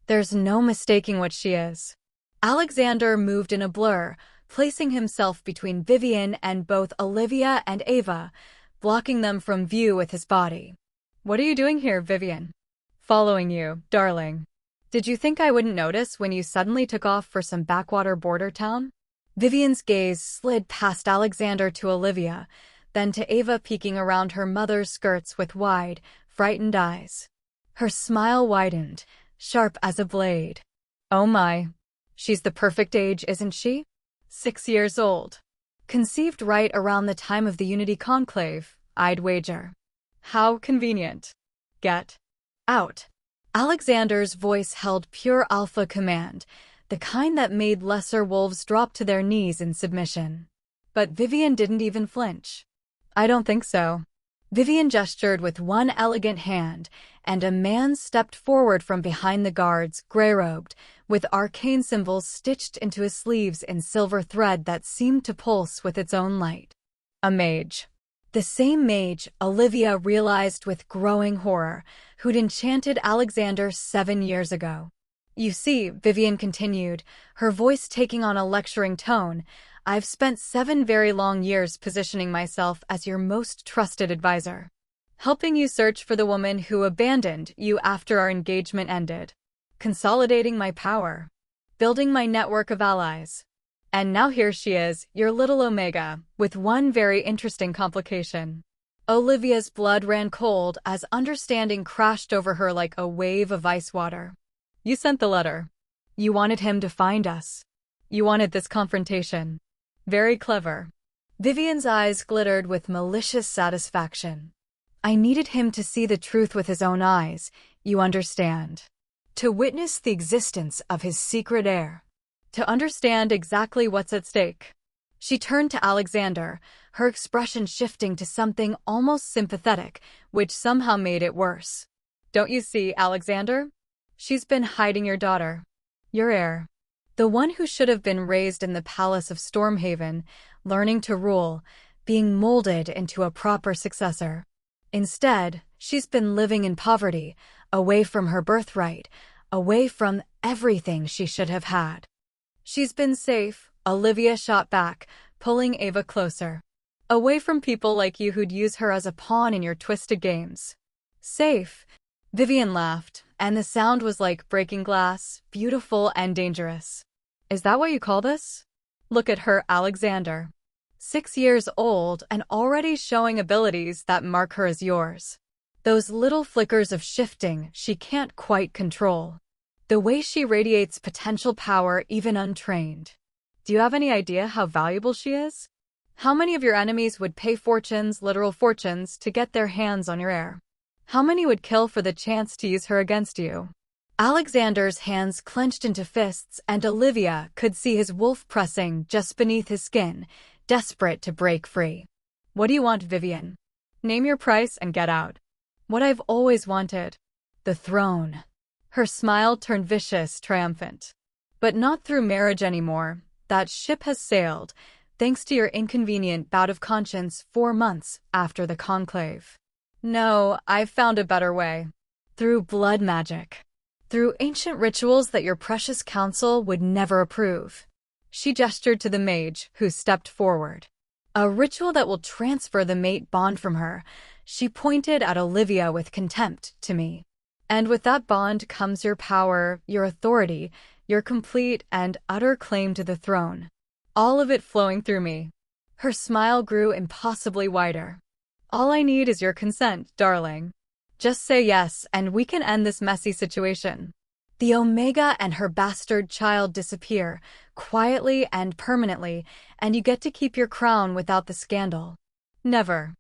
There's no mistaking what she is. Alexander moved in a blur, placing himself between Vivian and both Olivia and Ava, blocking them from view with his body. What are you doing here, Vivian? Following you, darling. Did you think I wouldn't notice when you suddenly took off for some backwater border town? Vivian's gaze slid past Alexander to Olivia, then to Ava peeking around her mother's skirts with wide, frightened eyes. Her smile widened, sharp as a blade. Oh my. She's the perfect age, isn't she? 6 years old. Conceived right around the time of the Unity Conclave, I'd wager. How convenient. Get out. Alexander's voice held pure alpha command, the kind that made lesser wolves drop to their knees in submission. But Vivian didn't even flinch. I don't think so. Vivian gestured with one elegant hand, and a man stepped forward from behind the guards, gray-robed, with arcane symbols stitched into his sleeves in silver thread that seemed to pulse with its own light. A mage. The same mage, Olivia realized with growing horror, who'd enchanted Alexander 7 years ago. You see, Vivian continued, her voice taking on a lecturing tone, I've spent 7 very long years positioning myself as your most trusted advisor, helping you search for the woman who abandoned you after our engagement ended, consolidating my power, building my network of allies. And now here she is, your little Omega, with one very interesting complication. Olivia's blood ran cold as understanding crashed over her like a wave of ice water. You sent the letter. You wanted him to find us. You wanted this confrontation. Very clever. Vivian's eyes glittered with malicious satisfaction. I needed him to see the truth with his own eyes, you understand. To witness the existence of his secret heir. To understand exactly what's at stake. She turned to Alexander, her expression shifting to something almost sympathetic, which somehow made it worse. Don't you see, Alexander? She's been hiding your daughter. Your heir. The one who should have been raised in the palace of Stormhaven, learning to rule, being molded into a proper successor. Instead, she's been living in poverty, away from her birthright, away from everything she should have had. She's been safe, Olivia shot back, pulling Ava closer. Away from people like you who'd use her as a pawn in your twisted games. Safe. Vivian laughed, and the sound was like breaking glass, beautiful and dangerous. Is that what you call this? Look at her, Alexander. 6 years old and already showing abilities that mark her as yours. Those little flickers of shifting she can't quite control. The way she radiates potential power even untrained. Do you have any idea how valuable she is? How many of your enemies would pay fortunes, literal fortunes, to get their hands on your heir? How many would kill for the chance to use her against you? Alexander's hands clenched into fists, and Olivia could see his wolf pressing just beneath his skin, desperate to break free. What do you want, Vivian? Name your price and get out. What I've always wanted. The throne. Her smile turned vicious, triumphant. But not through marriage anymore. That ship has sailed, thanks to your inconvenient bout of conscience 4 months after the conclave. No, I've found a better way. Through blood magic. Through ancient rituals that your precious council would never approve. She gestured to the mage, who stepped forward. A ritual that will transfer the mate bond from her. She pointed at Olivia with contempt to me. And with that bond comes your power, your authority, your complete and utter claim to the throne. All of it flowing through me. Her smile grew impossibly wider. All I need is your consent, darling. Just say yes, and we can end this messy situation. The Omega and her bastard child disappear, quietly and permanently, and you get to keep your crown without the scandal. Never.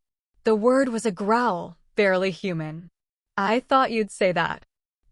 The word was a growl, barely human. I thought you'd say that.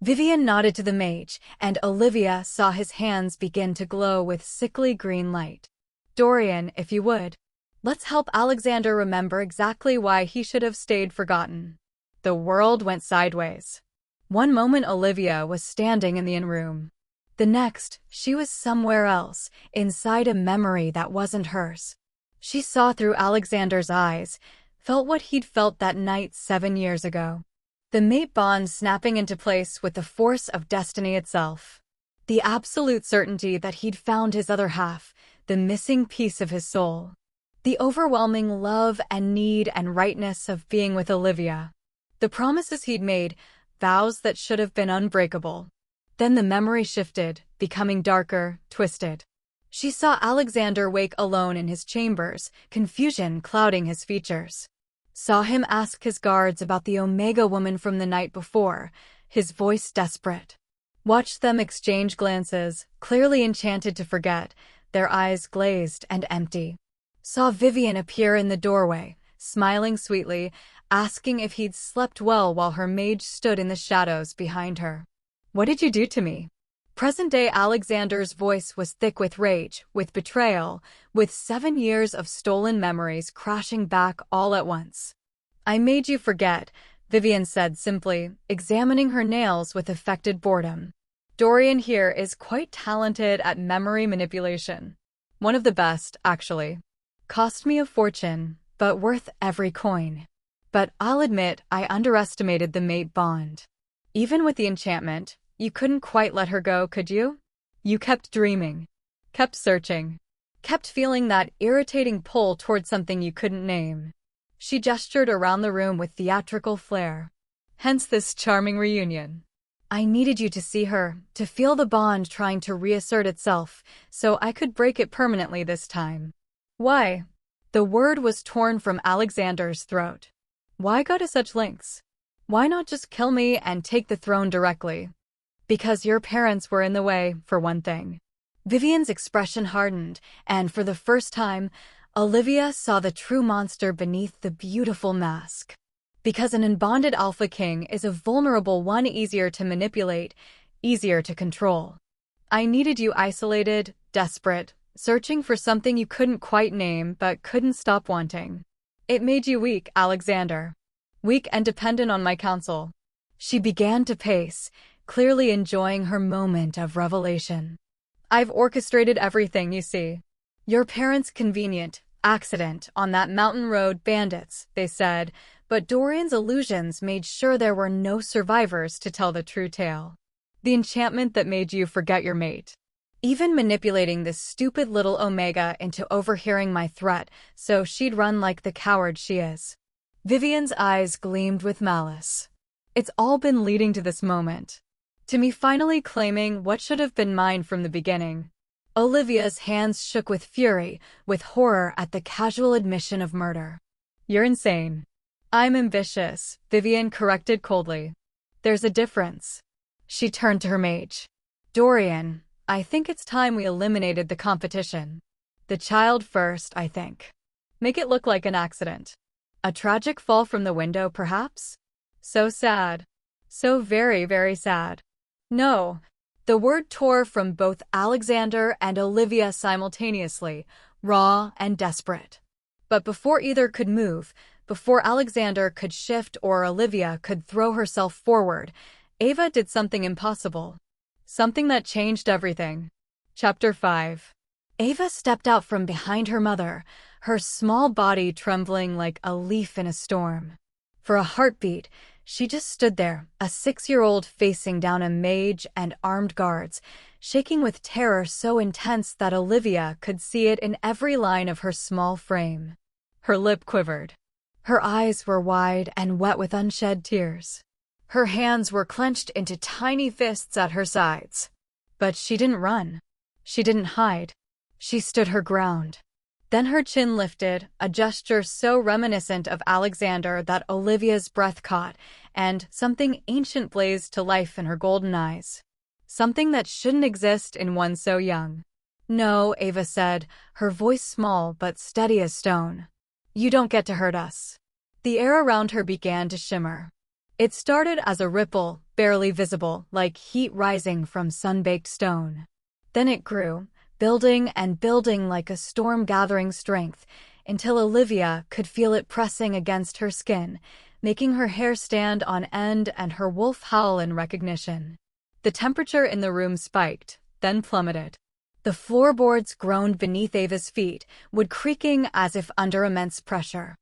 Vivian nodded to the mage, and Olivia saw his hands begin to glow with sickly green light. Dorian, if you would. Let's help Alexander remember exactly why he should have stayed forgotten. The world went sideways. One moment Olivia was standing in the inn room. The next, she was somewhere else, inside a memory that wasn't hers. She saw through Alexander's eyes, felt what he'd felt that night 7 years ago. The mate bond snapping into place with the force of destiny itself. The absolute certainty that he'd found his other half, the missing piece of his soul. The overwhelming love and need and rightness of being with Olivia. The promises he'd made, vows that should have been unbreakable. Then the memory shifted, becoming darker, twisted. She saw Alexander wake alone in his chambers, confusion clouding his features. Saw him ask his guards about the Omega woman from the night before, his voice desperate. Watched them exchange glances, clearly enchanted to forget, their eyes glazed and empty. Saw Vivian appear in the doorway, smiling sweetly, asking if he'd slept well while her mage stood in the shadows behind her. What did you do to me? Present-day Alexander's voice was thick with rage, with betrayal, with 7 years of stolen memories crashing back all at once. I made you forget, Vivian said simply, examining her nails with affected boredom. Dorian here is quite talented at memory manipulation. One of the best, actually. Cost me a fortune, but worth every coin. But I'll admit I underestimated the mate bond. Even with the enchantment, you couldn't quite let her go, could you? You kept dreaming. Kept searching. Kept feeling that irritating pull toward something you couldn't name. She gestured around the room with theatrical flair. Hence this charming reunion. I needed you to see her, to feel the bond trying to reassert itself, so I could break it permanently this time. Why? The word was torn from Alexander's throat. Why go to such lengths? Why not just kill me and take the throne directly? Because your parents were in the way, for one thing. Vivian's expression hardened, and for the first time, Olivia saw the true monster beneath the beautiful mask. Because an unbonded alpha king is a vulnerable one, easier to manipulate, easier to control. I needed you isolated, desperate, searching for something you couldn't quite name but couldn't stop wanting. It made you weak, Alexander. Weak and dependent on my counsel. She began to pace, clearly enjoying her moment of revelation. I've orchestrated everything, you see. Your parents' convenient accident on that mountain road, bandits, they said, but Dorian's illusions made sure there were no survivors to tell the true tale. The enchantment that made you forget your mate. Even manipulating this stupid little Omega into overhearing my threat so she'd run like the coward she is. Vivian's eyes gleamed with malice. It's all been leading to this moment. To me finally claiming what should have been mine from the beginning. Olivia's hands shook with fury, with horror at the casual admission of murder. "You're insane." "I'm ambitious," Vivian corrected coldly. "There's a difference." She turned to her mage. "Dorian, I think it's time we eliminated the competition. The child first, I think. Make it look like an accident. A tragic fall from the window, perhaps? So sad. So very, very sad." "No." The word tore from both Alexander and Olivia simultaneously, raw and desperate. But before either could move, before Alexander could shift or Olivia could throw herself forward, Ava did something impossible. Something that changed everything. Chapter 5. Ava stepped out from behind her mother, her small body trembling like a leaf in a storm. For a heartbeat, she just stood there, a 6-year-old facing down a mage and armed guards, shaking with terror so intense that Olivia could see it in every line of her small frame. Her lip quivered. Her eyes were wide and wet with unshed tears. Her hands were clenched into tiny fists at her sides. But she didn't run. She didn't hide. She stood her ground. Then her chin lifted, a gesture so reminiscent of Alexander that Olivia's breath caught, and something ancient blazed to life in her golden eyes. Something that shouldn't exist in one so young. "No," Ava said, her voice small but steady as stone. "You don't get to hurt us." The air around her began to shimmer. It started as a ripple, barely visible, like heat rising from sun-baked stone. Then it grew, building and building like a storm gathering strength, until Olivia could feel it pressing against her skin, making her hair stand on end and her wolf howl in recognition. The temperature in the room spiked, then plummeted. The floorboards groaned beneath Ava's feet, wood creaking as if under immense pressure.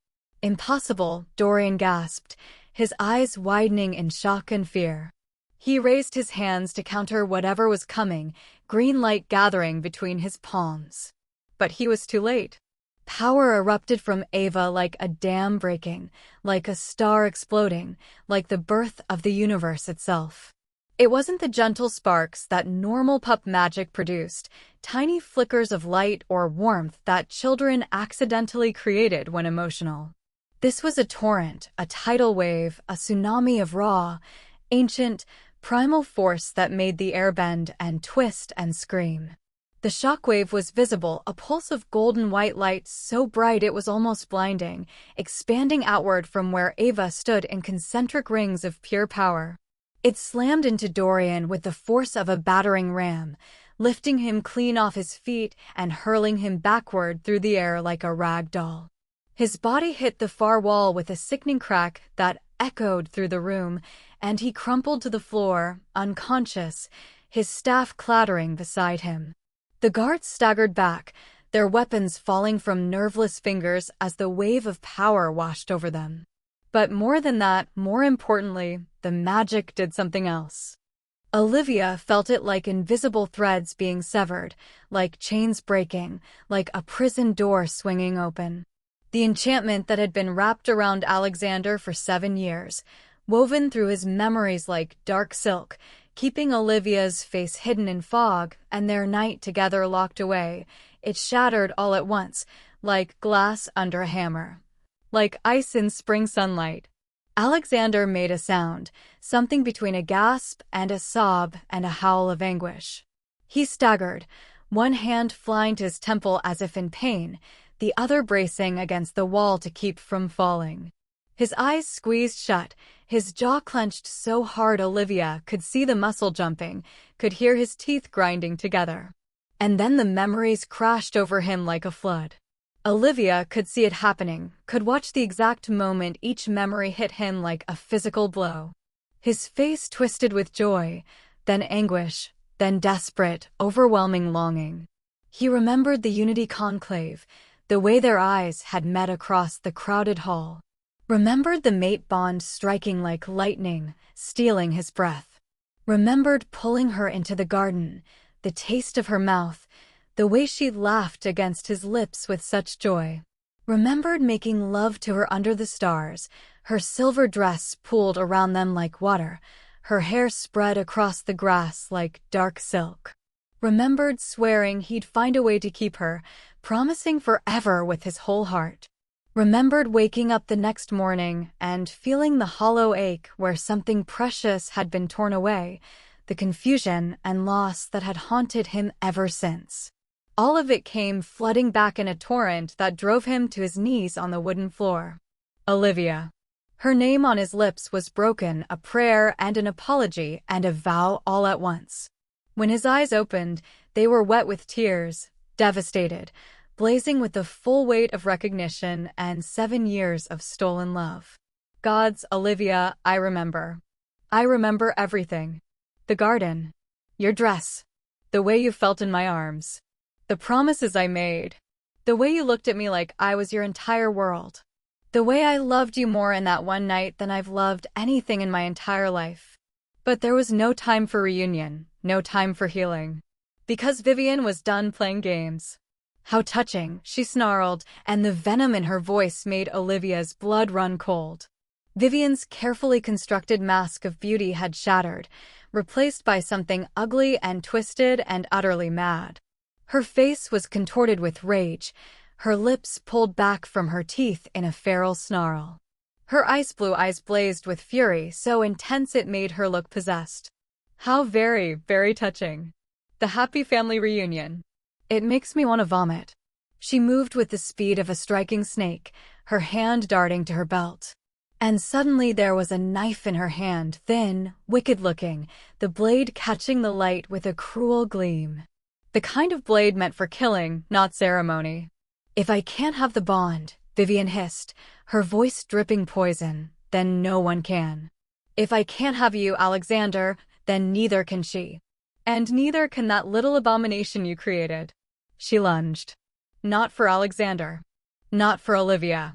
"Impossible," Dorian gasped, his eyes widening in shock and fear. He raised his hands to counter whatever was coming, green light gathering between his palms. But he was too late. Power erupted from Ava like a dam breaking, like a star exploding, like the birth of the universe itself. It wasn't the gentle sparks that normal pup magic produced, tiny flickers of light or warmth that children accidentally created when emotional. This was a torrent, a tidal wave, a tsunami of raw, ancient, primal force that made the air bend and twist and scream. The shockwave was visible, a pulse of golden white light so bright it was almost blinding, expanding outward from where Ava stood in concentric rings of pure power. It slammed into Dorian with the force of a battering ram, lifting him clean off his feet and hurling him backward through the air like a rag doll. His body hit the far wall with a sickening crack that echoed through the room, and he crumpled to the floor, unconscious, his staff clattering beside him. The guards staggered back, their weapons falling from nerveless fingers as the wave of power washed over them. But more than that, more importantly, the magic did something else. Olivia felt it like invisible threads being severed, like chains breaking, like a prison door swinging open. The enchantment that had been wrapped around Alexander for 7 years, woven through his memories like dark silk, keeping Olivia's face hidden in fog and their night together locked away, it shattered all at once, like glass under a hammer. Like ice in spring sunlight. Alexander made a sound, something between a gasp and a sob and a howl of anguish. He staggered, one hand flying to his temple as if in pain, the other bracing against the wall to keep from falling. His eyes squeezed shut, his jaw clenched so hard Olivia could see the muscle jumping, could hear his teeth grinding together. And then the memories crashed over him like a flood. Olivia could see it happening, could watch the exact moment each memory hit him like a physical blow. His face twisted with joy, then anguish, then desperate, overwhelming longing. He remembered the Unity Conclave, the way their eyes had met across the crowded hall. Remembered the mate bond striking like lightning, stealing his breath. Remembered pulling her into the garden, the taste of her mouth, the way she laughed against his lips with such joy. Remembered making love to her under the stars, her silver dress pooled around them like water, her hair spread across the grass like dark silk. Remembered swearing he'd find a way to keep her, promising forever with his whole heart. Remembered waking up the next morning and feeling the hollow ache where something precious had been torn away, the confusion and loss that had haunted him ever since. All of it came flooding back in a torrent that drove him to his knees on the wooden floor. Olivia. Her name on his lips was broken, a prayer and an apology and a vow all at once. When his eyes opened, they were wet with tears, devastated, blazing with the full weight of recognition and 7 years of stolen love. God's Olivia, I remember. I remember everything. The garden. Your dress. The way you felt in my arms. The promises I made. The way you looked at me like I was your entire world. The way I loved you more in that one night than I've loved anything in my entire life. But there was no time for reunion, no time for healing. Because Vivian was done playing games. How touching, she snarled, and the venom in her voice made Olivia's blood run cold. Vivian's carefully constructed mask of beauty had shattered, replaced by something ugly and twisted and utterly mad. Her face was contorted with rage, her lips pulled back from her teeth in a feral snarl. Her ice blue eyes blazed with fury, so intense it made her look possessed. How very, very touching. The happy family reunion. It makes me want to vomit. She moved with the speed of a striking snake, her hand darting to her belt. And suddenly there was a knife in her hand, thin, wicked-looking, the blade catching the light with a cruel gleam. The kind of blade meant for killing, not ceremony. If I can't have the bond, Vivian hissed, her voice dripping poison, then no one can. If I can't have you, Alexander, then neither can she. And neither can that little abomination you created. She lunged. Not for Alexander. Not for Olivia.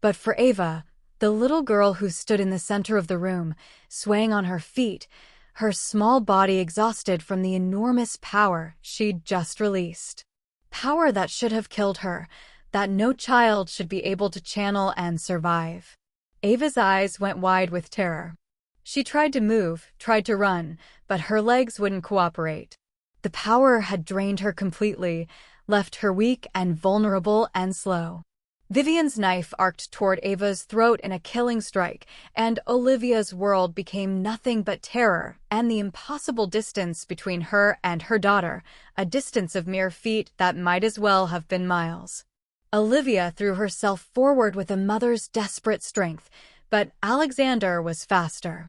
But for Ava, the little girl who stood in the center of the room, swaying on her feet, her small body exhausted from the enormous power she'd just released. Power that should have killed her, that no child should be able to channel and survive. Ava's eyes went wide with terror. She tried to move, tried to run, but her legs wouldn't cooperate. The power had drained her completely, left her weak and vulnerable and slow. Vivian's knife arced toward Ava's throat in a killing strike, and Olivia's world became nothing but terror and the impossible distance between her and her daughter, a distance of mere feet that might as well have been miles. Olivia threw herself forward with a mother's desperate strength, but Alexander was faster.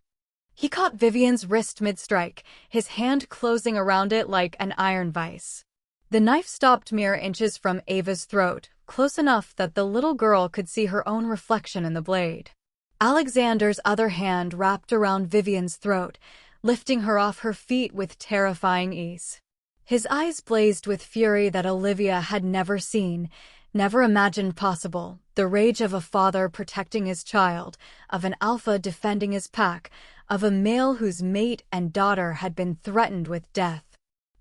He caught Vivian's wrist mid-strike, his hand closing around it like an iron vise. The knife stopped mere inches from Ava's throat, close enough that the little girl could see her own reflection in the blade. Alexander's other hand wrapped around Vivian's throat, lifting her off her feet with terrifying ease. His eyes blazed with fury that Olivia had never seen, never imagined possible, the rage of a father protecting his child, of an alpha defending his pack, of a male whose mate and daughter had been threatened with death.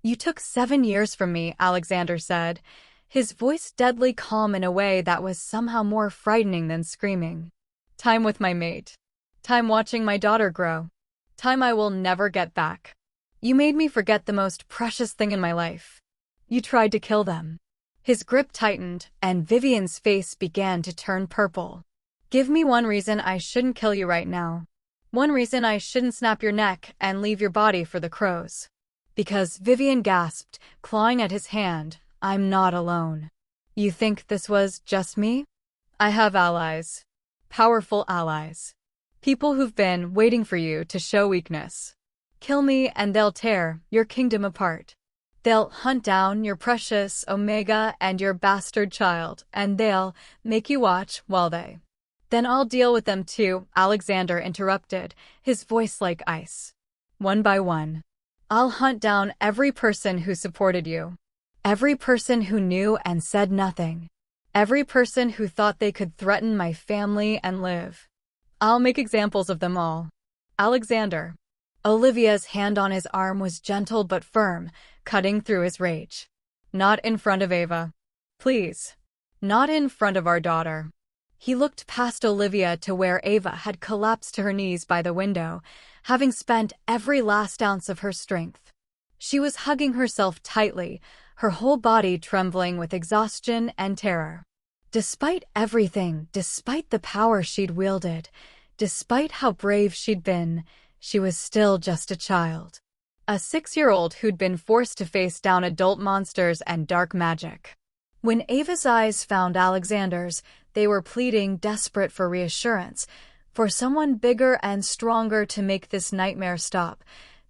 You took 7 years from me, Alexander said, his voice deadly calm in a way that was somehow more frightening than screaming. Time with my mate. Time watching my daughter grow. Time I will never get back. You made me forget the most precious thing in my life. You tried to kill them. His grip tightened, and Vivian's face began to turn purple. Give me one reason I shouldn't kill you right now. One reason I shouldn't snap your neck and leave your body for the crows. Because, Vivian gasped, clawing at his hand, I'm not alone. You think this was just me? I have allies. Powerful allies. People who've been waiting for you to show weakness. Kill me and they'll tear your kingdom apart. They'll hunt down your precious Omega and your bastard child, and they'll make you watch while they... Then I'll deal with them too, Alexander interrupted, his voice like ice. One by one. I'll hunt down every person who supported you. Every person who knew and said nothing. Every person who thought they could threaten my family and live. I'll make examples of them all. Alexander. Olivia's hand on his arm was gentle but firm, cutting through his rage. Not in front of Ava. Please. Not in front of our daughter. He looked past Olivia to where Ava had collapsed to her knees by the window, having spent every last ounce of her strength. She was hugging herself tightly, her whole body trembling with exhaustion and terror. Despite everything, despite the power she'd wielded, despite how brave she'd been, she was still just a child. A 6-year-old who'd been forced to face down adult monsters and dark magic. When Ava's eyes found Alexander's, they were pleading, desperate for reassurance, for someone bigger and stronger to make this nightmare stop,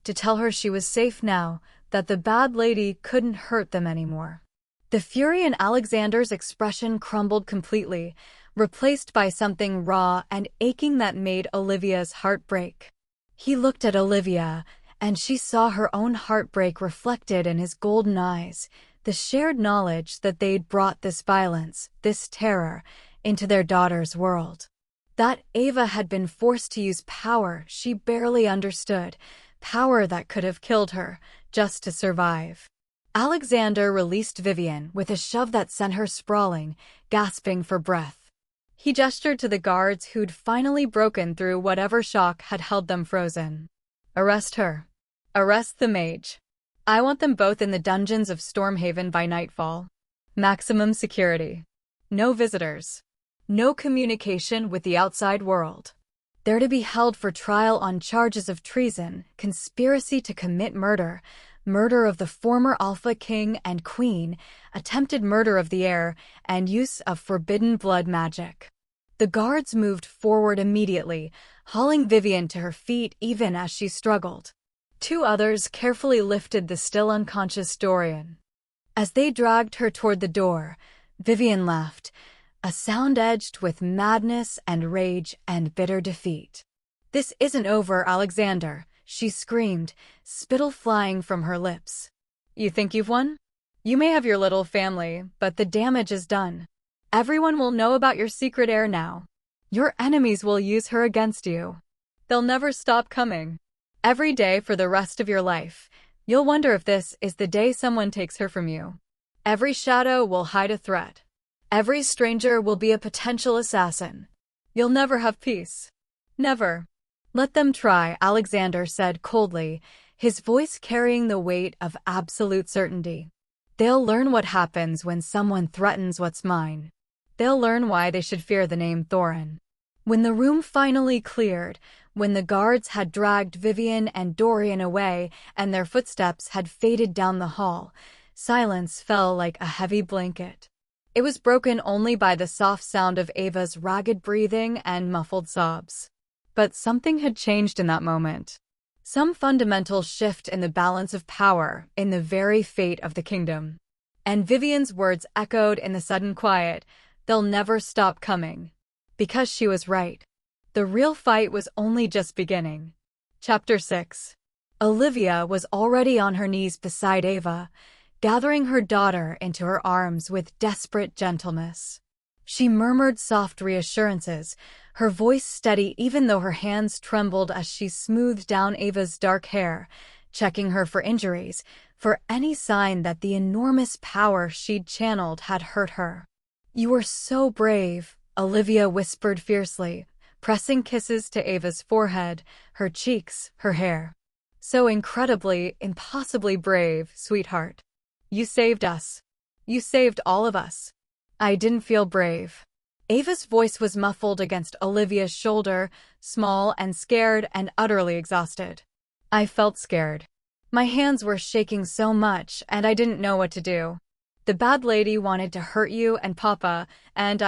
to tell her she was safe now, that the bad lady couldn't hurt them anymore. The fury in Alexander's expression crumbled completely, replaced by something raw and aching that made Olivia's heart break. He looked at Olivia, and she saw her own heartbreak reflected in his golden eyes, the shared knowledge that they'd brought this violence, this terror, into their daughter's world. That Ava had been forced to use power she barely understood, power that could have killed her, just to survive. Alexander released Vivian with a shove that sent her sprawling, gasping for breath. He gestured to the guards who'd finally broken through whatever shock had held them frozen. "Arrest her. Arrest the mage. I want them both in the dungeons of Stormhaven by nightfall. Maximum security. No visitors. No communication with the outside world. They're to be held for trial on charges of treason, conspiracy to commit murder, murder of the former Alpha King and Queen, attempted murder of the heir, and use of forbidden blood magic." The guards moved forward immediately, hauling Vivian to her feet even as she struggled. 2 others carefully lifted the still unconscious Dorian. As they dragged her toward the door, Vivian laughed, a sound edged with madness and rage and bitter defeat. "This isn't over, Alexander," she screamed, spittle flying from her lips. "You think you've won? You may have your little family, but the damage is done. Everyone will know about your secret heir now. Your enemies will use her against you. They'll never stop coming. Every day for the rest of your life, you'll wonder if this is the day someone takes her from you. Every shadow will hide a threat. Every stranger will be a potential assassin. You'll never have peace. Never." "Let them try," Alexander said coldly, his voice carrying the weight of absolute certainty. "They'll learn what happens when someone threatens what's mine. They'll learn why they should fear the name Thorin." When the room finally cleared, when the guards had dragged Vivian and Dorian away and their footsteps had faded down the hall, silence fell like a heavy blanket. It was broken only by the soft sound of Ava's ragged breathing and muffled sobs. But something had changed in that moment. Some fundamental shift in the balance of power, in the very fate of the kingdom. And Vivian's words echoed in the sudden quiet, "They'll never stop coming." Because she was right. The real fight was only just beginning. Chapter 6. Olivia was already on her knees beside Ava, gathering her daughter into her arms with desperate gentleness. She murmured soft reassurances, her voice steady even though her hands trembled as she smoothed down Ava's dark hair, checking her for injuries, for any sign that the enormous power she'd channeled had hurt her. "You were so brave," Olivia whispered fiercely, pressing kisses to Ava's forehead, her cheeks, her hair. "So incredibly, impossibly brave, sweetheart. You saved us. You saved all of us." "I didn't feel brave." Ava's voice was muffled against Olivia's shoulder, small and scared and utterly exhausted. "I felt scared. My hands were shaking so much, and I didn't know what to do. The bad lady wanted to hurt you and Papa, and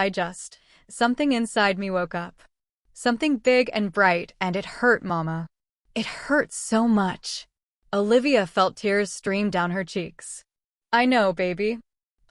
something inside me woke up. Something big and bright, and it hurt, Mama. It hurt so much." Olivia felt tears stream down her cheeks. "I know, baby.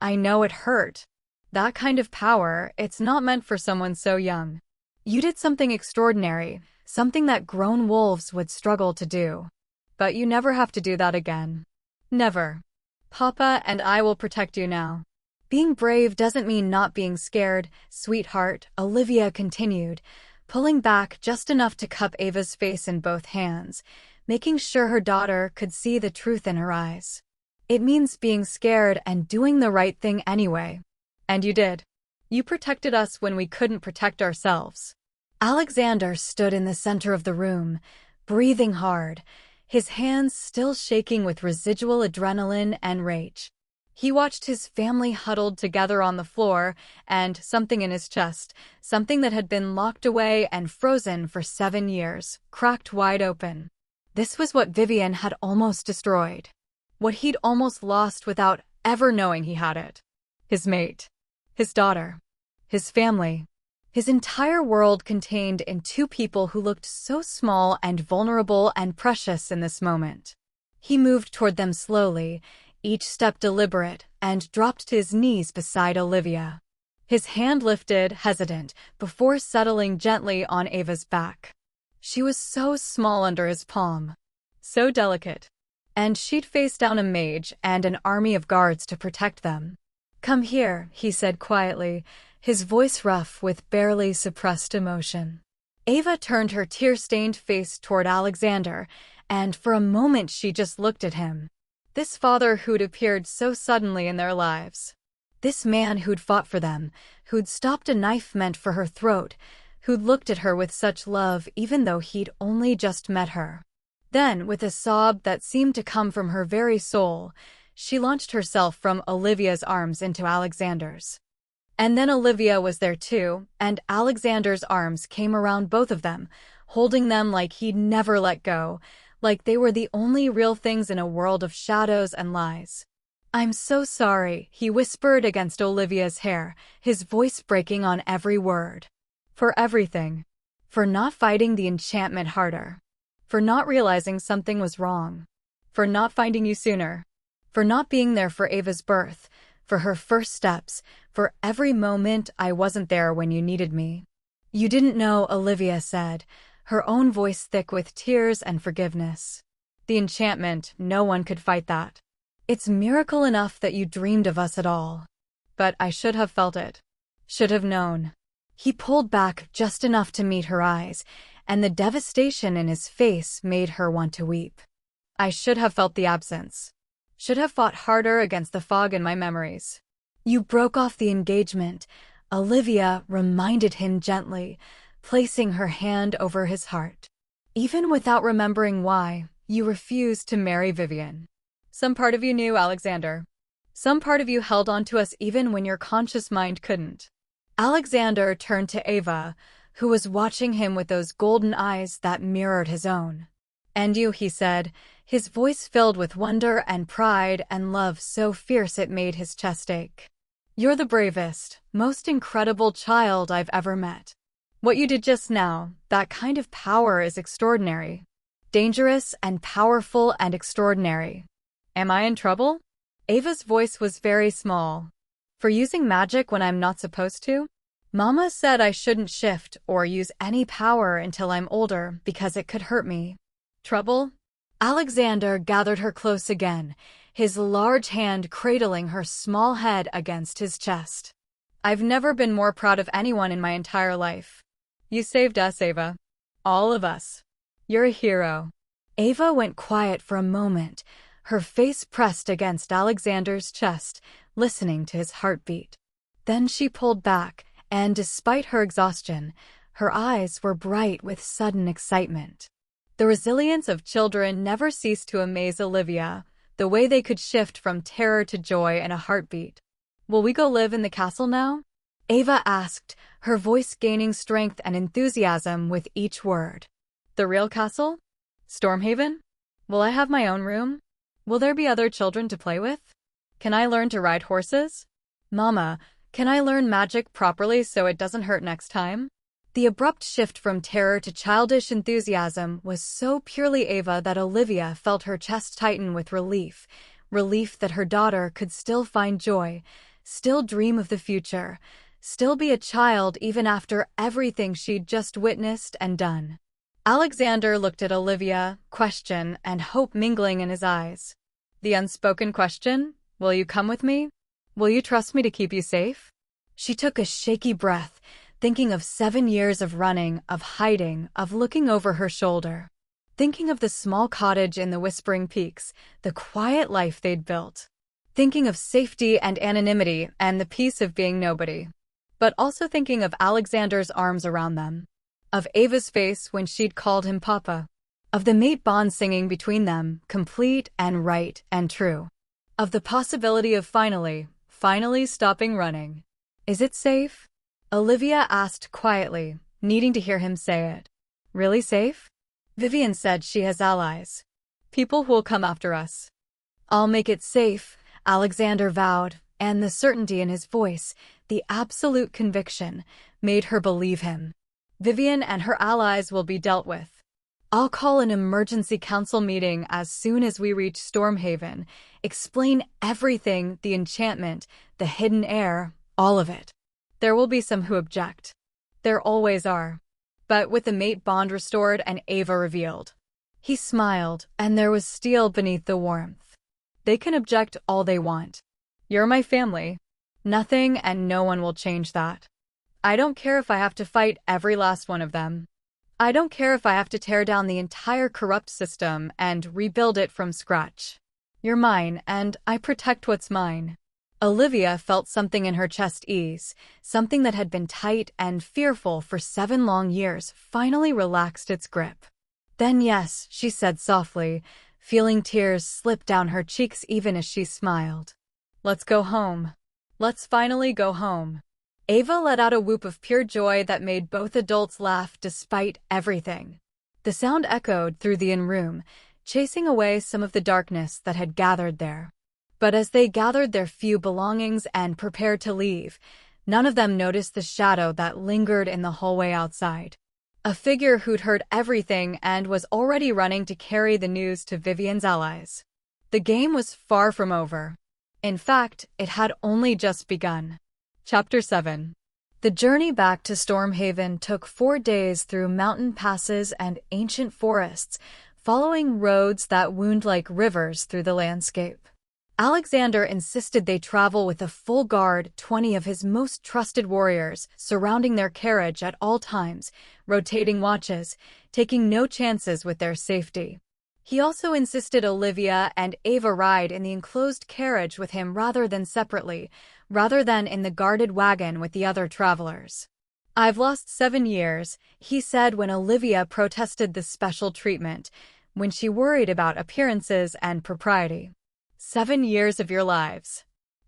I know it hurt. That kind of power, it's not meant for someone so young. You did something extraordinary, something that grown wolves would struggle to do. But you never have to do that again. Never. Papa and I will protect you now." "Being brave doesn't mean not being scared, sweetheart," Olivia continued, pulling back just enough to cup Ava's face in both hands, making sure her daughter could see the truth in her eyes. "It means being scared and doing the right thing anyway. And you did. You protected us when we couldn't protect ourselves." Alexander stood in the center of the room, breathing hard, his hands still shaking with residual adrenaline and rage. He watched his family huddled together on the floor, and something in his chest, something that had been locked away and frozen for 7 years, cracked wide open. This was what Vivian had almost destroyed. What he'd almost lost without ever knowing he had it. His mate. His daughter. His family. His entire world contained in 2 people who looked so small and vulnerable and precious in this moment. He moved toward them slowly, each step deliberate, and dropped to his knees beside Olivia. His hand lifted, hesitant, before settling gently on Ava's back. She was so small under his palm. So delicate. And she'd faced down a mage and an army of guards to protect them. "Come here," he said quietly, his voice rough with barely suppressed emotion. Ava turned her tear-stained face toward Alexander, and for a moment she just looked at him. This father who'd appeared so suddenly in their lives. This man who'd fought for them, who'd stopped a knife meant for her throat, who'd looked at her with such love even though he'd only just met her. Then, with a sob that seemed to come from her very soul, she launched herself from Olivia's arms into Alexander's. And then Olivia was there too, and Alexander's arms came around both of them, holding them like he'd never let go, like they were the only real things in a world of shadows and lies. "I'm so sorry," he whispered against Olivia's hair, his voice breaking on every word. "For everything. For not fighting the enchantment harder. For not realizing something was wrong. For not finding you sooner. For not being there for Ava's birth. For her first steps. For every moment I wasn't there when you needed me." "You didn't know," Olivia said, her own voice thick with tears and forgiveness. "The enchantment, no one could fight that. It's miracle enough that you dreamed of us at all. But I should have felt it. Should have known." He pulled back just enough to meet her eyes, and the devastation in his face made her want to weep. "I should have felt the absence. Should have fought harder against the fog in my memories." "You broke off the engagement," Olivia reminded him gently, placing her hand over his heart. "Even without remembering why, you refused to marry Vivian. Some part of you knew, Alexander. Some part of you held on to us even when your conscious mind couldn't." Alexander turned to Ava, who was watching him with those golden eyes that mirrored his own. "And you," he said, his voice filled with wonder and pride and love so fierce it made his chest ache. "You're the bravest, most incredible child I've ever met. What you did just now, that kind of power is extraordinary. Dangerous and powerful and extraordinary." "Am I in trouble?" Ava's voice was very small. "For using magic when I'm not supposed to? Mama said I shouldn't shift or use any power until I'm older because it could hurt me." "Trouble?" Alexander gathered her close again, his large hand cradling her small head against his chest. "I've never been more proud of anyone in my entire life. You saved us, Ava. All of us. You're a hero." Ava went quiet for a moment, her face pressed against Alexander's chest, listening to his heartbeat. Then she pulled back, and despite her exhaustion, her eyes were bright with sudden excitement. The resilience of children never ceased to amaze Olivia, the way they could shift from terror to joy in a heartbeat. "Will we go live in the castle now?" Ava asked, her voice gaining strength and enthusiasm with each word. "The real castle? Stormhaven? Will I have my own room? Will there be other children to play with? Can I learn to ride horses? Mama, can I learn magic properly so it doesn't hurt next time?" The abrupt shift from terror to childish enthusiasm was so purely Ava that Olivia felt her chest tighten with relief, relief that her daughter could still find joy, still dream of the future, still be a child even after everything she'd just witnessed and done. Alexander looked at Olivia, question and hope mingling in his eyes. The unspoken question, "Will you come with me? Will you trust me to keep you safe?" She took a shaky breath, thinking of 7 years of running, of hiding, of looking over her shoulder. Thinking of the small cottage in the Whispering Peaks, the quiet life they'd built. Thinking of safety and anonymity and the peace of being nobody. But also thinking of Alexander's arms around them. Of Ava's face when she'd called him Papa. of the mate bond singing between them, complete and right and true, of the possibility of finally stopping running. Is it safe? Olivia asked quietly, needing to hear him say it. Really safe? Vivian said she has allies. People who will come after us. I'll make it safe, Alexander vowed, and the certainty in his voice, the absolute conviction, made her believe him. Vivian and her allies will be dealt with. I'll call an emergency council meeting as soon as we reach Stormhaven, explain everything, the enchantment, the hidden air, all of it. There will be some who object. There always are. But with the mate bond restored and Ava revealed. He smiled, and there was steel beneath the warmth. They can object all they want. You're my family. Nothing and no one will change that. I don't care if I have to fight every last one of them. I don't care if I have to tear down the entire corrupt system and rebuild it from scratch. You're mine, and I protect what's mine. Olivia felt something in her chest ease, something that had been tight and fearful for 7 long years finally relaxed its grip. Then yes, she said softly, feeling tears slip down her cheeks even as she smiled. Let's go home. Let's finally go home. Ava let out a whoop of pure joy that made both adults laugh despite everything. The sound echoed through the in-room, chasing away some of the darkness that had gathered there. But as they gathered their few belongings and prepared to leave, none of them noticed the shadow that lingered in the hallway outside. A figure who'd heard everything and was already running to carry the news to Vivian's allies. The game was far from over. In fact, it had only just begun. Chapter 7. The journey back to Stormhaven took 4 days through mountain passes and ancient forests, following roads that wound like rivers through the landscape. Alexander insisted they travel with a full guard, 20 of his most trusted warriors, surrounding their carriage at all times, rotating watches, taking no chances with their safety. He also insisted Olivia and Ava ride in the enclosed carriage with him rather than separately, rather than in the guarded wagon with the other travelers. I've lost 7 years, he said when Olivia protested the special treatment, when she worried about appearances and propriety. 7 years of your lives.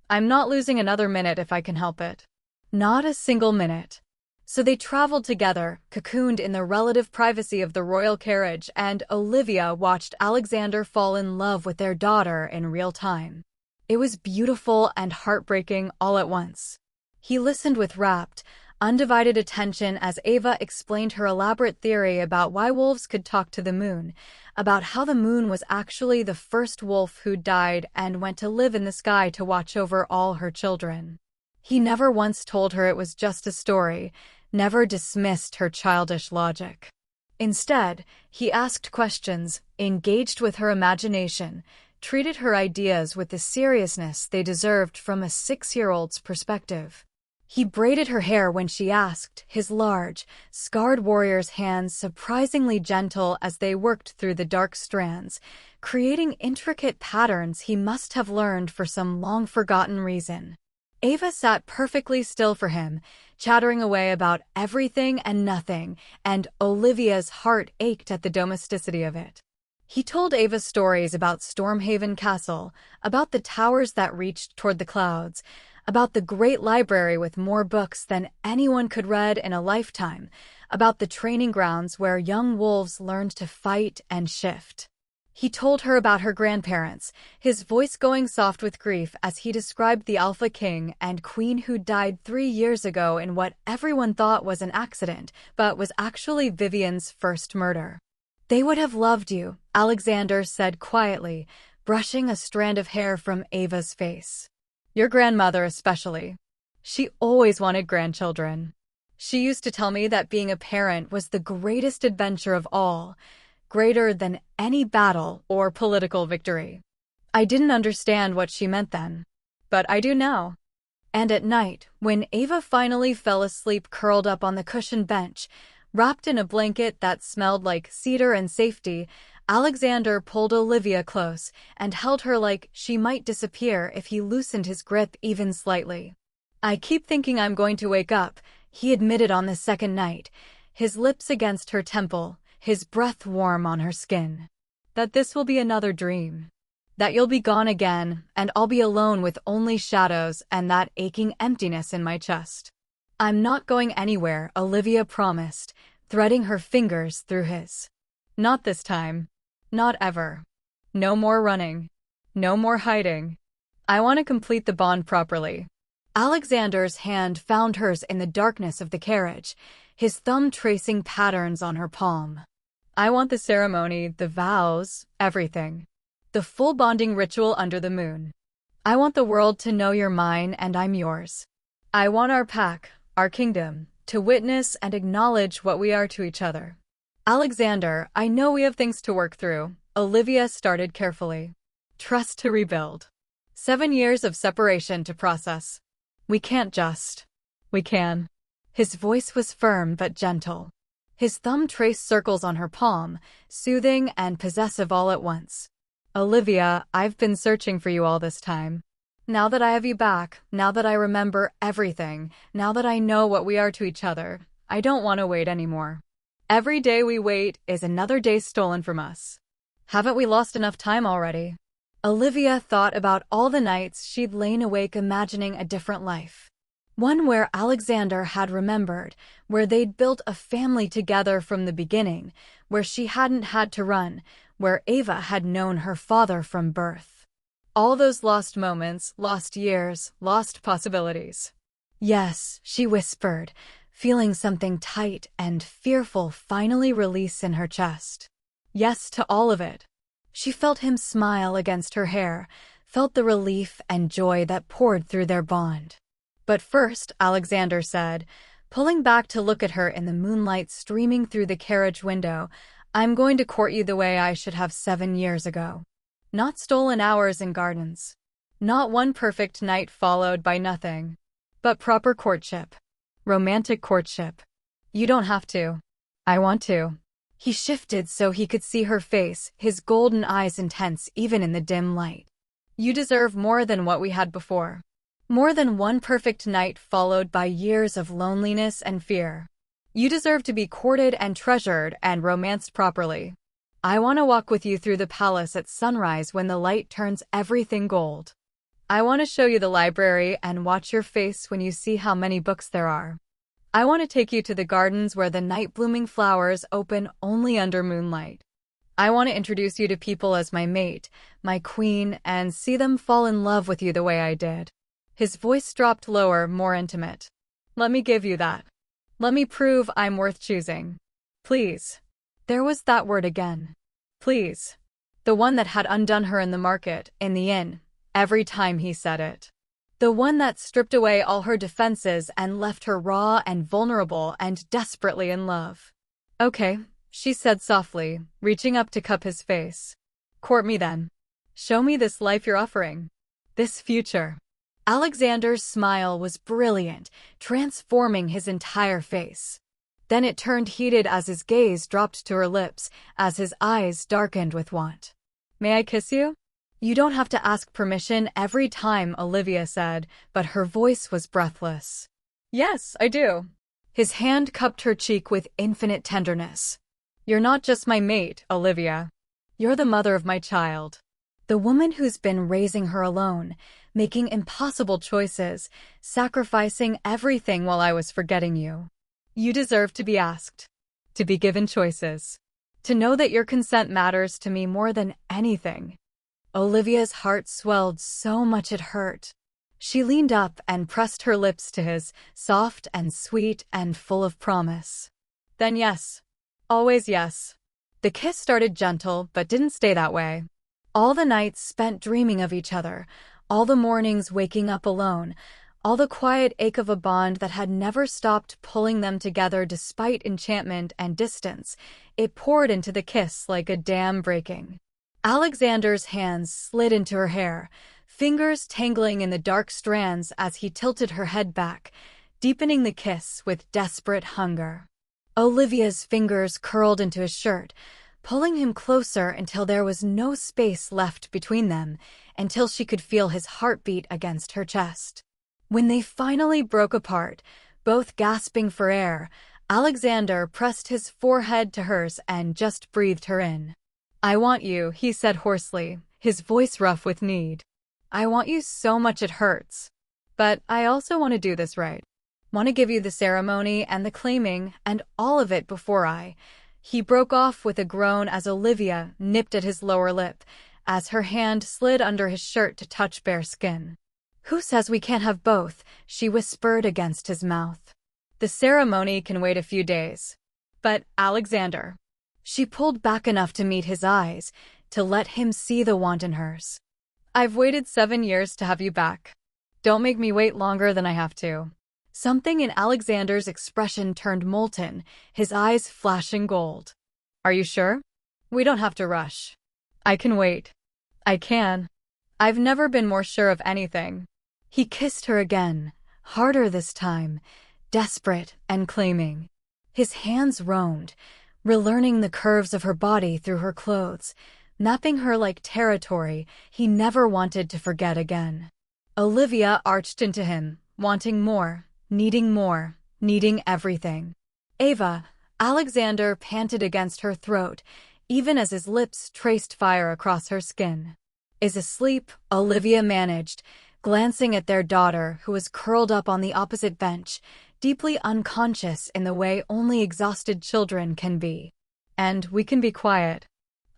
I'm not losing another minute if I can help it. Not a single minute. So they traveled together, cocooned in the relative privacy of the royal carriage, and Olivia watched Alexander fall in love with their daughter in real time. It was beautiful and heartbreaking all at once. He listened with rapt, undivided attention as Ava explained her elaborate theory about why wolves could talk to the moon, about how the moon was actually the first wolf who died and went to live in the sky to watch over all her children. He never once told her it was just a story, never dismissed her childish logic. Instead, he asked questions, engaged with her imagination, treated her ideas with the seriousness they deserved from a 6-year-old's perspective. He braided her hair when she asked, his large, scarred warrior's hands surprisingly gentle as they worked through the dark strands, creating intricate patterns he must have learned for some long-forgotten reason. Ava sat perfectly still for him, chattering away about everything and nothing, and Olivia's heart ached at the domesticity of it. He told Ava stories about Stormhaven Castle, about the towers that reached toward the clouds, about the great library with more books than anyone could read in a lifetime, about the training grounds where young wolves learned to fight and shift. He told her about her grandparents, his voice going soft with grief as he described the Alpha King and Queen who died 3 years ago in what everyone thought was an accident, but was actually Vivian's first murder. They would have loved you, Alexander said quietly, brushing a strand of hair from Ava's face. Your grandmother especially. She always wanted grandchildren. She used to tell me that being a parent was the greatest adventure of all, greater than any battle or political victory. I didn't understand what she meant then, but I do now. And at night, when Ava finally fell asleep curled up on the cushioned bench, wrapped in a blanket that smelled like cedar and safety, Alexander pulled Olivia close and held her like she might disappear if he loosened his grip even slightly. I keep thinking I'm going to wake up, he admitted on the second night, his lips against her temple, his breath warm on her skin. That this will be another dream. That you'll be gone again, and I'll be alone with only shadows and that aching emptiness in my chest. I'm not going anywhere, Olivia promised, threading her fingers through his. Not this time. Not ever. No more running. No more hiding. I want to complete the bond properly. Alexander's hand found hers in the darkness of the carriage, his thumb tracing patterns on her palm. I want the ceremony, the vows, everything. The full bonding ritual under the moon. I want the world to know you're mine and I'm yours. I want our pack, our kingdom, to witness and acknowledge what we are to each other. Alexander, I know we have things to work through, Olivia started carefully. Trust to rebuild. 7 years of separation to process. We can't just. We can. His voice was firm but gentle. His thumb traced circles on her palm, soothing and possessive all at once. Olivia, I've been searching for you all this time. Now that I have you back, now that I remember everything, now that I know what we are to each other, I don't want to wait anymore. Every day we wait is another day stolen from us. Haven't we lost enough time already? Olivia thought about all the nights she'd lain awake imagining a different life. One where Alexander had remembered, where they'd built a family together from the beginning, where she hadn't had to run, where Ava had known her father from birth. All those lost moments, lost years, lost possibilities. Yes, she whispered, feeling something tight and fearful finally release in her chest. Yes to all of it. She felt him smile against her hair, felt the relief and joy that poured through their bond. But first, Alexander said, pulling back to look at her in the moonlight streaming through the carriage window, I'm going to court you the way I should have 7 years ago. Not stolen hours in gardens. Not one perfect night followed by nothing. But proper courtship. Romantic courtship. You don't have to. I want to. He shifted so he could see her face, his golden eyes intense even in the dim light. You deserve more than what we had before. More than one perfect night followed by years of loneliness and fear. You deserve to be courted and treasured and romanced properly. I want to walk with you through the palace at sunrise when the light turns everything gold. I want to show you the library and watch your face when you see how many books there are. I want to take you to the gardens where the night-blooming flowers open only under moonlight. I want to introduce you to people as my mate, my queen, and see them fall in love with you the way I did. His voice dropped lower, more intimate. Let me give you that. Let me prove I'm worth choosing. Please. There was that word again. Please. The one that had undone her in the market, in the inn, every time he said it. The one that stripped away all her defenses and left her raw and vulnerable and desperately in love. Okay, she said softly, reaching up to cup his face. Court me then. Show me this life you're offering. This future. Alexander's smile was brilliant, transforming his entire face. Then it turned heated as his gaze dropped to her lips, as his eyes darkened with want. May I kiss you? You don't have to ask permission every time, Olivia said, but her voice was breathless. Yes, I do. His hand cupped her cheek with infinite tenderness. You're not just my mate, Olivia. You're the mother of my child. The woman who's been raising her alone, making impossible choices, sacrificing everything while I was forgetting you. You deserve to be asked. To be given choices. To know that your consent matters to me more than anything. Olivia's heart swelled so much it hurt. She leaned up and pressed her lips to his, soft and sweet and full of promise. Then yes. Always yes. The kiss started gentle but didn't stay that way. All the nights spent dreaming of each other, all the mornings waking up alone, all the quiet ache of a bond that had never stopped pulling them together despite enchantment and distance, it poured into the kiss like a dam breaking. Alexander's hands slid into her hair, fingers tangling in the dark strands as he tilted her head back, deepening the kiss with desperate hunger. Olivia's fingers curled into his shirt, pulling him closer until there was no space left between them, until she could feel his heartbeat against her chest. When they finally broke apart, both gasping for air, Alexander pressed his forehead to hers and just breathed her in. "I want you," he said hoarsely, his voice rough with need. "I want you so much it hurts. But I also want to do this right. Want to give you the ceremony and the claiming and all of it before I—" He broke off with a groan as Olivia nipped at his lower lip, as her hand slid under his shirt to touch bare skin. "Who says we can't have both?" she whispered against his mouth. "The ceremony can wait a few days." "But, Alexander—" She pulled back enough to meet his eyes, to let him see the want in hers. "I've waited 7 years to have you back. Don't make me wait longer than I have to." Something in Alexander's expression turned molten, his eyes flashing gold. "Are you sure? We don't have to rush. I can wait. I can. I've never been more sure of anything." He kissed her again, harder this time, desperate and claiming. His hands roamed, relearning the curves of her body through her clothes, mapping her like territory he never wanted to forget again. Olivia arched into him, wanting more, needing everything. "Ava," Alexander panted against her throat, even as his lips traced fire across her skin. "Is asleep," Olivia managed, glancing at their daughter who was curled up on the opposite bench, deeply unconscious in the way only exhausted children can be. "And we can be quiet."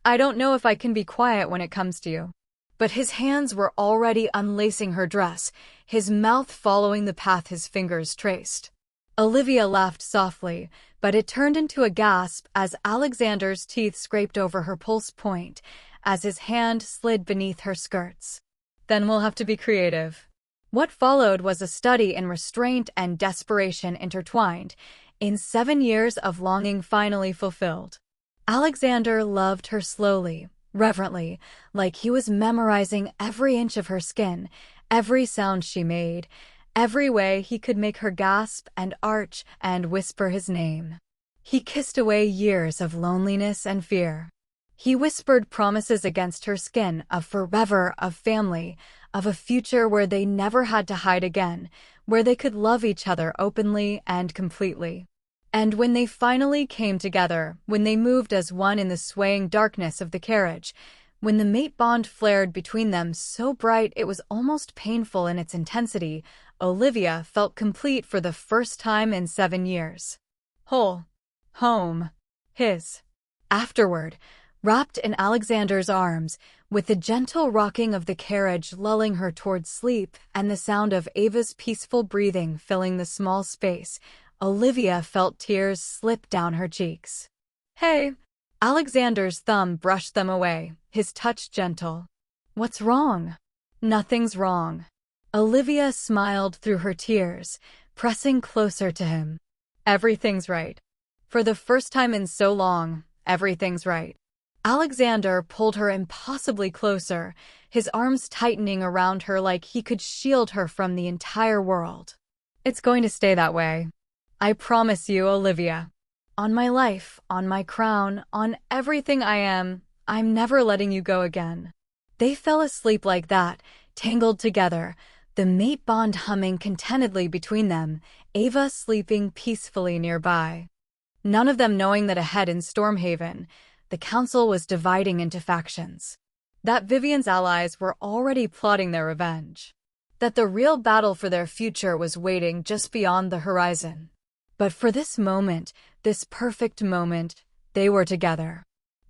"I don't know if I can be quiet when it comes to you." But his hands were already unlacing her dress, his mouth following the path his fingers traced. Olivia laughed softly, but it turned into a gasp as Alexander's teeth scraped over her pulse point, as his hand slid beneath her skirts. "Then we'll have to be creative." What followed was a study in restraint and desperation intertwined, in 7 years of longing finally fulfilled. Alexander loved her slowly, reverently, like he was memorizing every inch of her skin, every sound she made, every way he could make her gasp and arch and whisper his name. He kissed away years of loneliness and fear. He whispered promises against her skin of forever, of family, of a future where they never had to hide again, where they could love each other openly and completely. And when they finally came together, when they moved as one in the swaying darkness of the carriage, when the mate bond flared between them so bright it was almost painful in its intensity, Olivia felt complete for the first time in 7 years. Whole. Home. His. Afterward, wrapped in Alexander's arms, with the gentle rocking of the carriage lulling her towards sleep and the sound of Ava's peaceful breathing filling the small space, Olivia felt tears slip down her cheeks. "Hey!" Alexander's thumb brushed them away, his touch gentle. "What's wrong?" "Nothing's wrong." Olivia smiled through her tears, pressing closer to him. "Everything's right. For the first time in so long, everything's right." Alexander pulled her impossibly closer, his arms tightening around her like he could shield her from the entire world. "It's going to stay that way. I promise you, Olivia. On my life, on my crown, on everything I am, I'm never letting you go again." They fell asleep like that, tangled together, the mate bond humming contentedly between them, Ava sleeping peacefully nearby. None of them knowing that ahead in Stormhaven, the council was dividing into factions. That Vivian's allies were already plotting their revenge. That the real battle for their future was waiting just beyond the horizon. But for this moment, this perfect moment, they were together.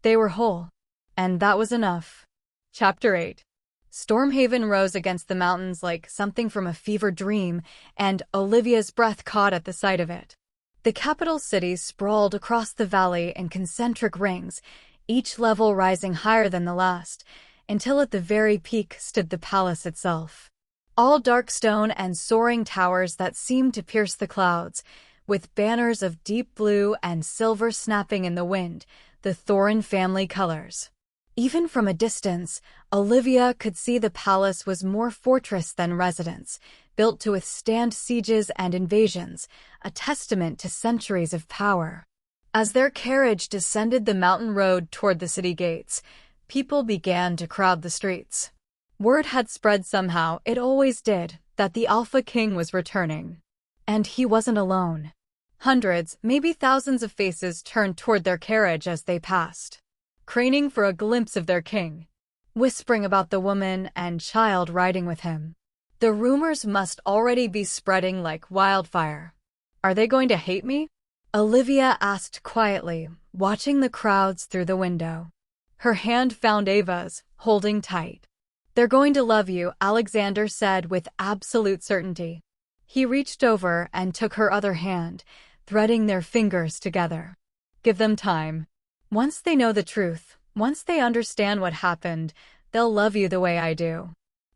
They were whole. And that was enough. Chapter 8. Stormhaven rose against the mountains like something from a fevered dream, and Olivia's breath caught at the sight of it. The capital city sprawled across the valley in concentric rings, each level rising higher than the last, until at the very peak stood the palace itself. All dark stone and soaring towers that seemed to pierce the clouds, with banners of deep blue and silver snapping in the wind, the Thorin family colors. Even from a distance, Olivia could see the palace was more fortress than residence, built to withstand sieges and invasions, a testament to centuries of power. As their carriage descended the mountain road toward the city gates, people began to crowd the streets. Word had spread somehow, it always did, that the Alpha King was returning. And he wasn't alone. Hundreds, maybe thousands of faces turned toward their carriage as they passed, craning for a glimpse of their king, whispering about the woman and child riding with him. The rumors must already be spreading like wildfire. Are they going to hate me? Olivia asked quietly, watching the crowds through the window. Her hand found Ava's, holding tight. They're going to love you, Alexander said with absolute certainty. He reached over and took her other hand, threading their fingers together. Give them time. Once they know the truth, once they understand what happened, they'll love you the way I do.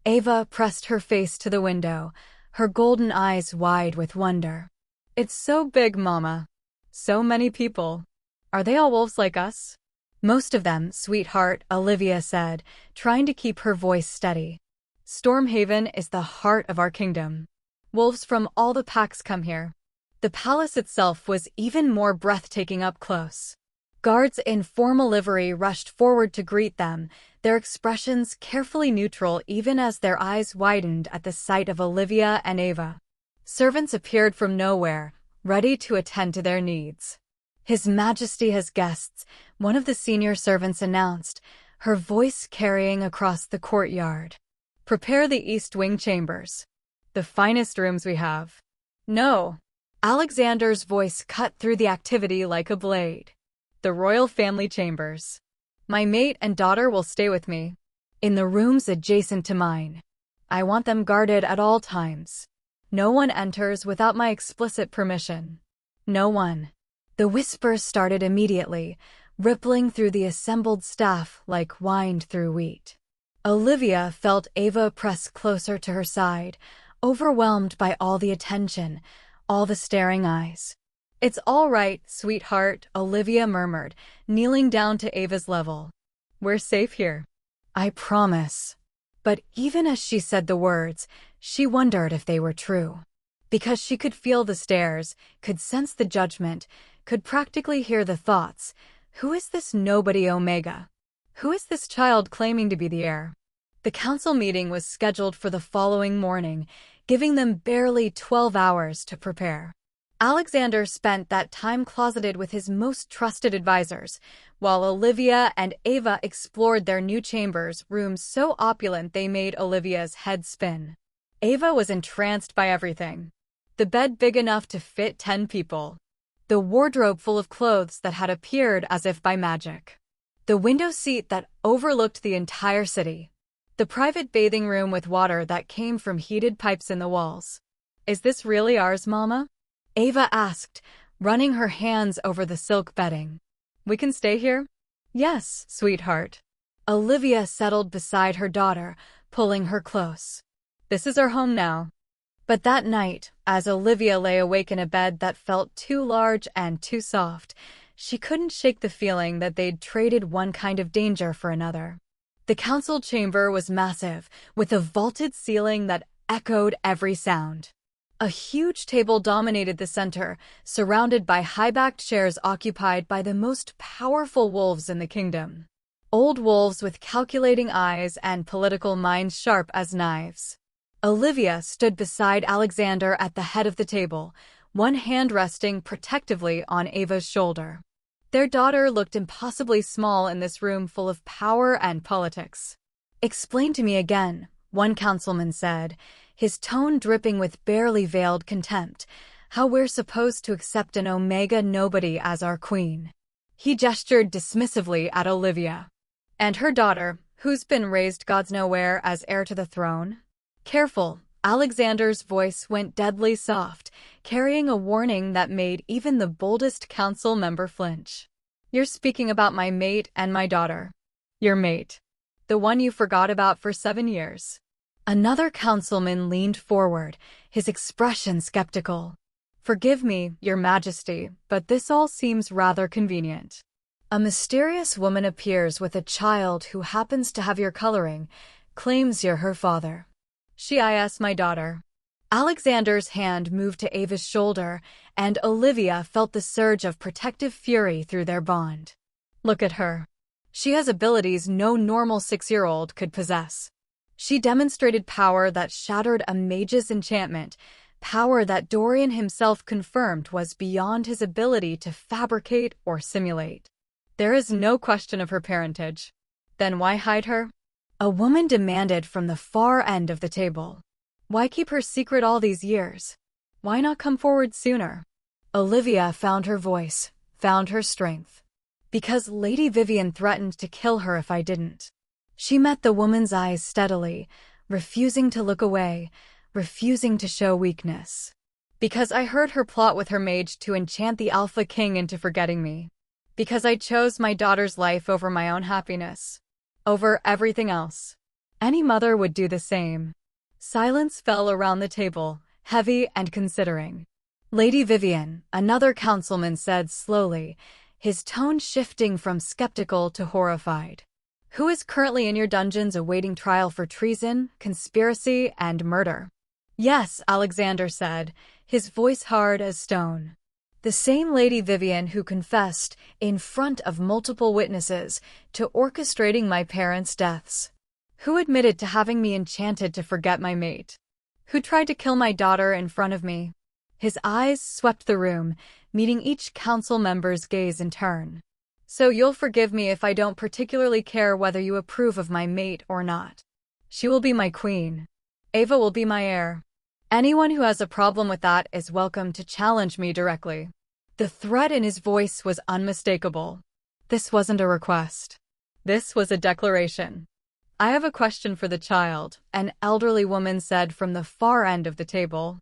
Ava pressed her face to the window, her golden eyes wide with wonder. It's so big, Mama. So many people. Are they all wolves like us? Most of them, sweetheart, Olivia said, trying to keep her voice steady. Stormhaven is the heart of our kingdom. Wolves from all the packs come here. The palace itself was even more breathtaking up close. Guards in formal livery rushed forward to greet them, their expressions carefully neutral even as their eyes widened at the sight of Olivia and Ava. Servants appeared from nowhere, ready to attend to their needs. His Majesty has guests, one of the senior servants announced, her voice carrying across the courtyard. Prepare the East Wing chambers. The finest rooms we have. No. Alexander's voice cut through the activity like a blade. The royal family chambers. My mate and daughter will stay with me. In the rooms adjacent to mine. I want them guarded at all times. No one enters without my explicit permission. No one. The whispers started immediately, rippling through the assembled staff like wind through wheat. Olivia felt Ava press closer to her side, overwhelmed by all the attention, all the staring eyes. It's all right, sweetheart, Olivia murmured, kneeling down to Ava's level. We're safe here. I promise. But even as she said the words, she wondered if they were true. Because she could feel the stares, could sense the judgment, could practically hear the thoughts. Who is this nobody Omega? Who is this child claiming to be the heir? The council meeting was scheduled for the following morning, giving them barely 12 hours to prepare. Alexander spent that time closeted with his most trusted advisors, while Olivia and Ava explored their new chambers, rooms so opulent they made Olivia's head spin. Ava was entranced by everything. The bed big enough to fit 10 people. The wardrobe full of clothes that had appeared as if by magic. The window seat that overlooked the entire city. The private bathing room with water that came from heated pipes in the walls. Is this really ours, Mama? Ava asked, running her hands over the silk bedding. We can stay here? Yes, sweetheart. Olivia settled beside her daughter, pulling her close. This is our home now. But that night, as Olivia lay awake in a bed that felt too large and too soft, she couldn't shake the feeling that they'd traded one kind of danger for another. The council chamber was massive, with a vaulted ceiling that echoed every sound. A huge table dominated the center, surrounded by high-backed chairs occupied by the most powerful wolves in the kingdom. Old wolves with calculating eyes and political minds sharp as knives. Olivia stood beside Alexander at the head of the table, one hand resting protectively on Ava's shoulder. Their daughter looked impossibly small in this room full of power and politics. Explain to me again, one councilman said, his tone dripping with barely veiled contempt, how we're supposed to accept an Omega nobody as our queen. He gestured dismissively at Olivia. And her daughter, who's been raised God's nowhere as heir to the throne? Careful, Alexander's voice went deadly soft, carrying a warning that made even the boldest council member flinch. You're speaking about my mate and my daughter. Your mate. The one you forgot about for 7 years. Another councilman leaned forward, his expression skeptical. Forgive me, Your Majesty, but this all seems rather convenient. A mysterious woman appears with a child who happens to have your coloring, claims you're her father. She is my daughter. Alexander's hand moved to Ava's shoulder, and Olivia felt the surge of protective fury through their bond. Look at her. She has abilities no normal 6-year-old could possess. She demonstrated power that shattered a mage's enchantment, Power that Dorian himself confirmed was beyond his ability to fabricate or simulate. There is no question of her parentage. Then why hide her? A woman demanded from the far end of the table. Why keep her secret all these years? Why not come forward sooner? Olivia found her voice, found her strength. Because Lady Vivian threatened to kill her if I didn't. She met the woman's eyes steadily, refusing to look away, refusing to show weakness. Because I heard her plot with her mage to enchant the Alpha King into forgetting me. Because I chose my daughter's life over my own happiness. Over everything else. Any mother would do the same. Silence fell around the table, heavy and considering. Lady Vivian, another councilman said slowly, his tone shifting from skeptical to horrified. Who is currently in your dungeons awaiting trial for treason, conspiracy, and murder? Yes, Alexander said, his voice hard as stone. The same Lady Vivian who confessed, in front of multiple witnesses, to orchestrating my parents' deaths. Who admitted to having me enchanted to forget my mate. Who tried to kill my daughter in front of me. His eyes swept the room, meeting each council member's gaze in turn. So you'll forgive me if I don't particularly care whether you approve of my mate or not. She will be my queen. Ava will be my heir. Anyone who has a problem with that is welcome to challenge me directly. The threat in his voice was unmistakable. This wasn't a request. This was a declaration. I have a question for the child, an elderly woman said from the far end of the table.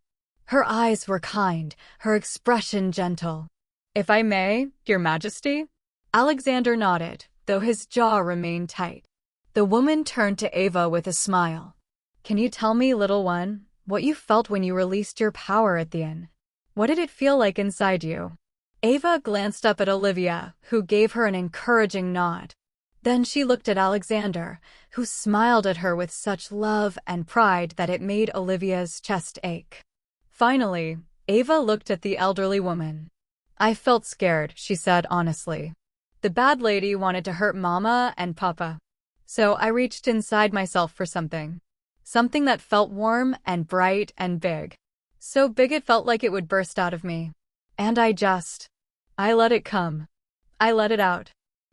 Her eyes were kind, her expression gentle. If I may, Your Majesty? Alexander nodded, though his jaw remained tight. The woman turned to Ava with a smile. Can you tell me, little one, what you felt when you released your power at the inn? What did it feel like inside you? Ava glanced up at Olivia, who gave her an encouraging nod. Then she looked at Alexander, who smiled at her with such love and pride that it made Olivia's chest ache. Finally, Ava looked at the elderly woman. I felt scared, she said honestly. The bad lady wanted to hurt Mama and Papa. So I reached inside myself for something. Something that felt warm and bright and big. So big it felt like it would burst out of me. And I let it come. I let it out.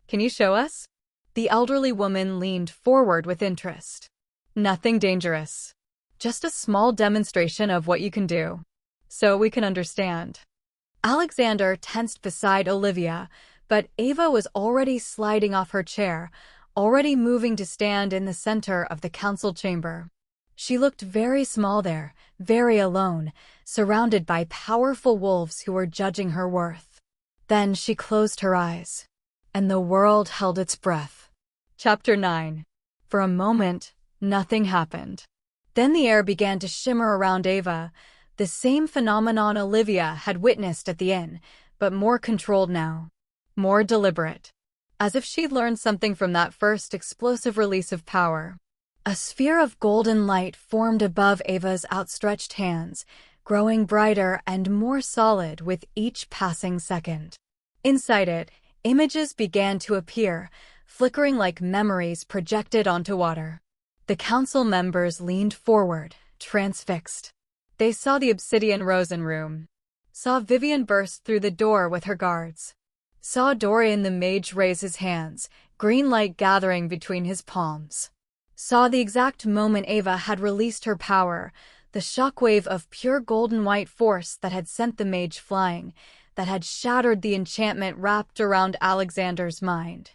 Can you show us? The elderly woman leaned forward with interest. Nothing dangerous. Just a small demonstration of what you can do. So we can understand. Alexander tensed beside Olivia, but Ava was already sliding off her chair, already moving to stand in the center of the council chamber. She looked very small there, very alone, surrounded by powerful wolves who were judging her worth. Then she closed her eyes, and the world held its breath. Chapter 9. For a moment, nothing happened. Then the air began to shimmer around Ava, the same phenomenon Olivia had witnessed at the inn, but more controlled now. More deliberate. As if she'd learned something from that first explosive release of power. A sphere of golden light formed above Ava's outstretched hands, growing brighter and more solid with each passing second. Inside it, images began to appear, flickering like memories projected onto water. The council members leaned forward, transfixed. They saw the obsidian Rosen room. Saw Vivian burst through the door with her guards. Saw Dorian the mage raise his hands, green light gathering between his palms. Saw the exact moment Ava had released her power, the shockwave of pure golden white force that had sent the mage flying, that had shattered the enchantment wrapped around Alexander's mind.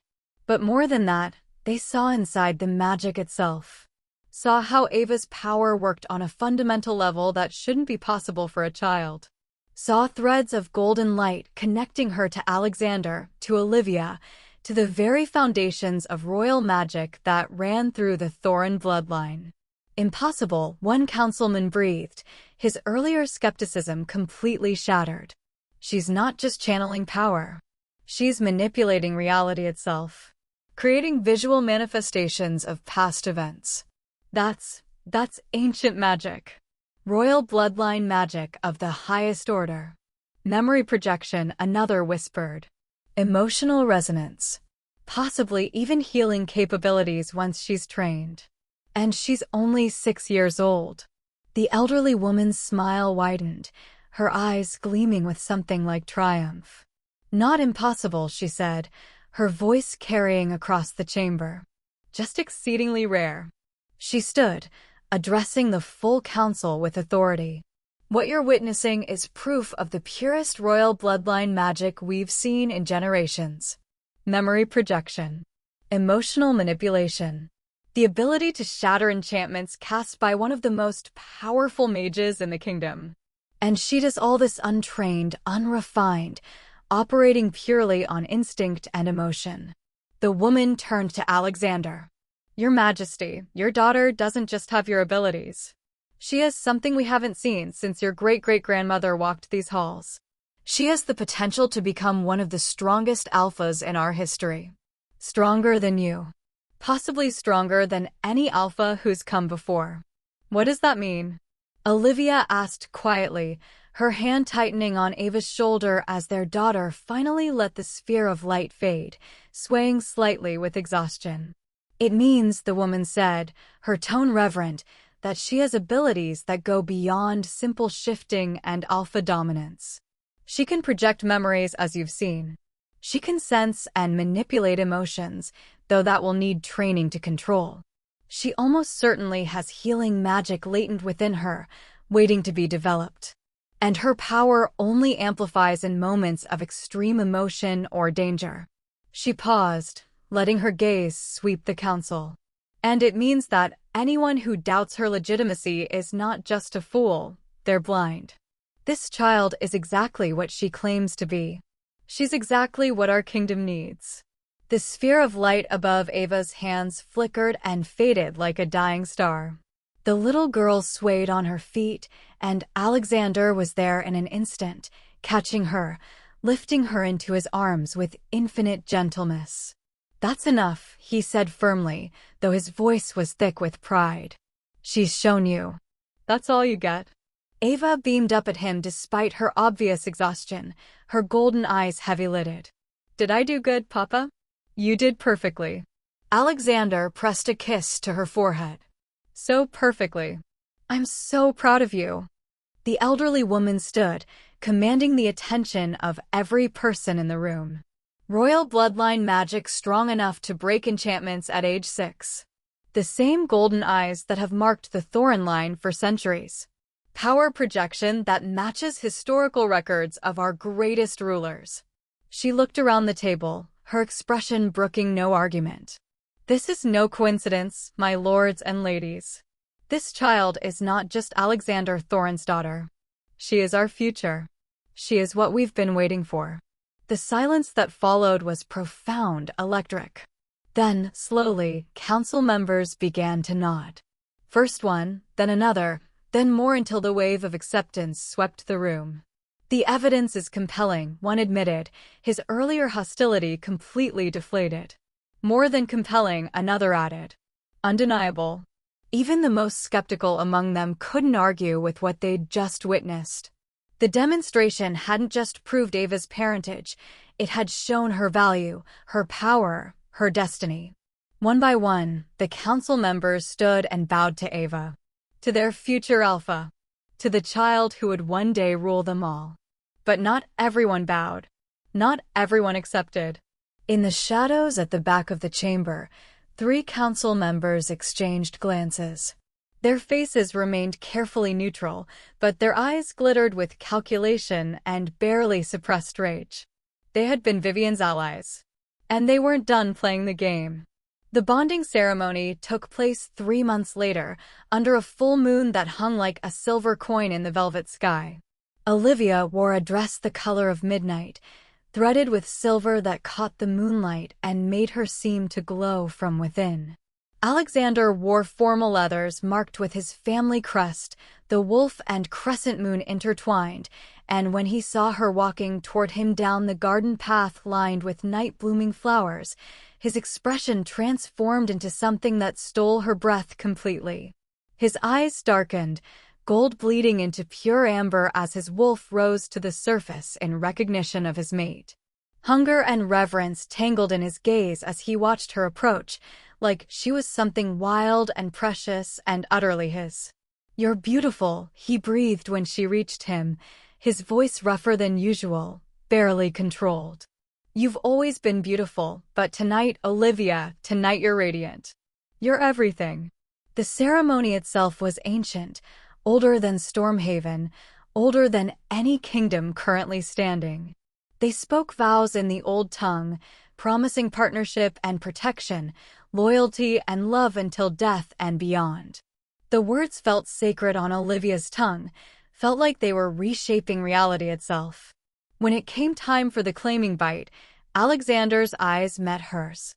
But more than that, they saw inside the magic itself. Saw how Ava's power worked on a fundamental level that shouldn't be possible for a child. Saw threads of golden light connecting her to Alexander, to Olivia, to the very foundations of royal magic that ran through the Thorin bloodline. Impossible, one councilman breathed, his earlier skepticism completely shattered. She's not just channeling power. She's manipulating reality itself. Creating visual manifestations of past events. That's ancient magic. Royal bloodline magic of the highest order. Memory projection, another whispered. Emotional resonance. Possibly even healing capabilities once she's trained. And she's only 6 years old. The elderly woman's smile widened, her eyes gleaming with something like triumph. "Not impossible," she said, her voice carrying across the chamber. "Just exceedingly rare." She stood, addressing the full council with authority. "What you're witnessing is proof of the purest royal bloodline magic we've seen in generations. Memory projection. Emotional manipulation. The ability to shatter enchantments cast by one of the most powerful mages in the kingdom. And she does all this untrained, unrefined, operating purely on instinct and emotion." The woman turned to Alexander. "Your Majesty, your daughter doesn't just have your abilities. She has something we haven't seen since your great-great-grandmother walked these halls. She has the potential to become one of the strongest alphas in our history. Stronger than you. Possibly stronger than any alpha who's come before." "What does that mean?" Olivia asked quietly, her hand tightening on Ava's shoulder as their daughter finally let the sphere of light fade, swaying slightly with exhaustion. "It means," the woman said, her tone reverent, "that she has abilities that go beyond simple shifting and alpha dominance. She can project memories, as you've seen. She can sense and manipulate emotions, though that will need training to control. She almost certainly has healing magic latent within her, waiting to be developed. And her power only amplifies in moments of extreme emotion or danger." She paused, letting her gaze sweep the council. "And it means that anyone who doubts her legitimacy is not just a fool, they're blind. This child is exactly what she claims to be. She's exactly what our kingdom needs." The sphere of light above Ava's hands flickered and faded like a dying star. The little girl swayed on her feet, and Alexander was there in an instant, catching her, lifting her into his arms with infinite gentleness. "That's enough," he said firmly, though his voice was thick with pride. "She's shown you. That's all you get." Ava beamed up at him despite her obvious exhaustion, her golden eyes heavy-lidded. "Did I do good, Papa?" "You did perfectly." Alexander pressed a kiss to her forehead. "So perfectly. I'm so proud of you." The elderly woman stood, commanding the attention of every person in the room. Royal bloodline magic strong enough to break enchantments at age 6. The same golden eyes that have marked the Thorin line for centuries. Power projection that matches historical records of our greatest rulers. She looked around the table, her expression brooking no argument. "This is no coincidence, my lords and ladies. This child is not just Alexander Thorin's daughter. She is our future. She is what we've been waiting for." The silence that followed was profound, electric. Then, slowly, council members began to nod. First one, then another, then more until the wave of acceptance swept the room. "The evidence is compelling," one admitted, his earlier hostility completely deflated. "More than compelling," another added. "Undeniable." Even the most skeptical among them couldn't argue with what they'd just witnessed. The demonstration hadn't just proved Ava's parentage, it had shown her value, her power, her destiny. One by one, the council members stood and bowed to Ava. To their future alpha. To the child who would one day rule them all. But not everyone bowed. Not everyone accepted. In the shadows at the back of the chamber, 3 council members exchanged glances. Their faces remained carefully neutral, but their eyes glittered with calculation and barely suppressed rage. They had been Vivian's allies. And they weren't done playing the game. The bonding ceremony took place 3 months later, under a full moon that hung like a silver coin in the velvet sky. Olivia wore a dress the color of midnight, threaded with silver that caught the moonlight and made her seem to glow from within. Alexander wore formal leathers marked with his family crest, the wolf and crescent moon intertwined, and when he saw her walking toward him down the garden path lined with night-blooming flowers, his expression transformed into something that stole her breath completely. His eyes darkened, gold bleeding into pure amber as his wolf rose to the surface in recognition of his mate. Hunger and reverence tangled in his gaze as he watched her approach, like she was something wild and precious and utterly his. "You're beautiful," he breathed when she reached him, his voice rougher than usual, barely controlled. "You've always been beautiful, but tonight, Olivia, tonight you're radiant. You're everything." The ceremony itself was ancient, older than Stormhaven, older than any kingdom currently standing. They spoke vows in the old tongue, promising partnership and protection, loyalty and love until death and beyond. The words felt sacred on Olivia's tongue, felt like they were reshaping reality itself. When it came time for the claiming bite, Alexander's eyes met hers.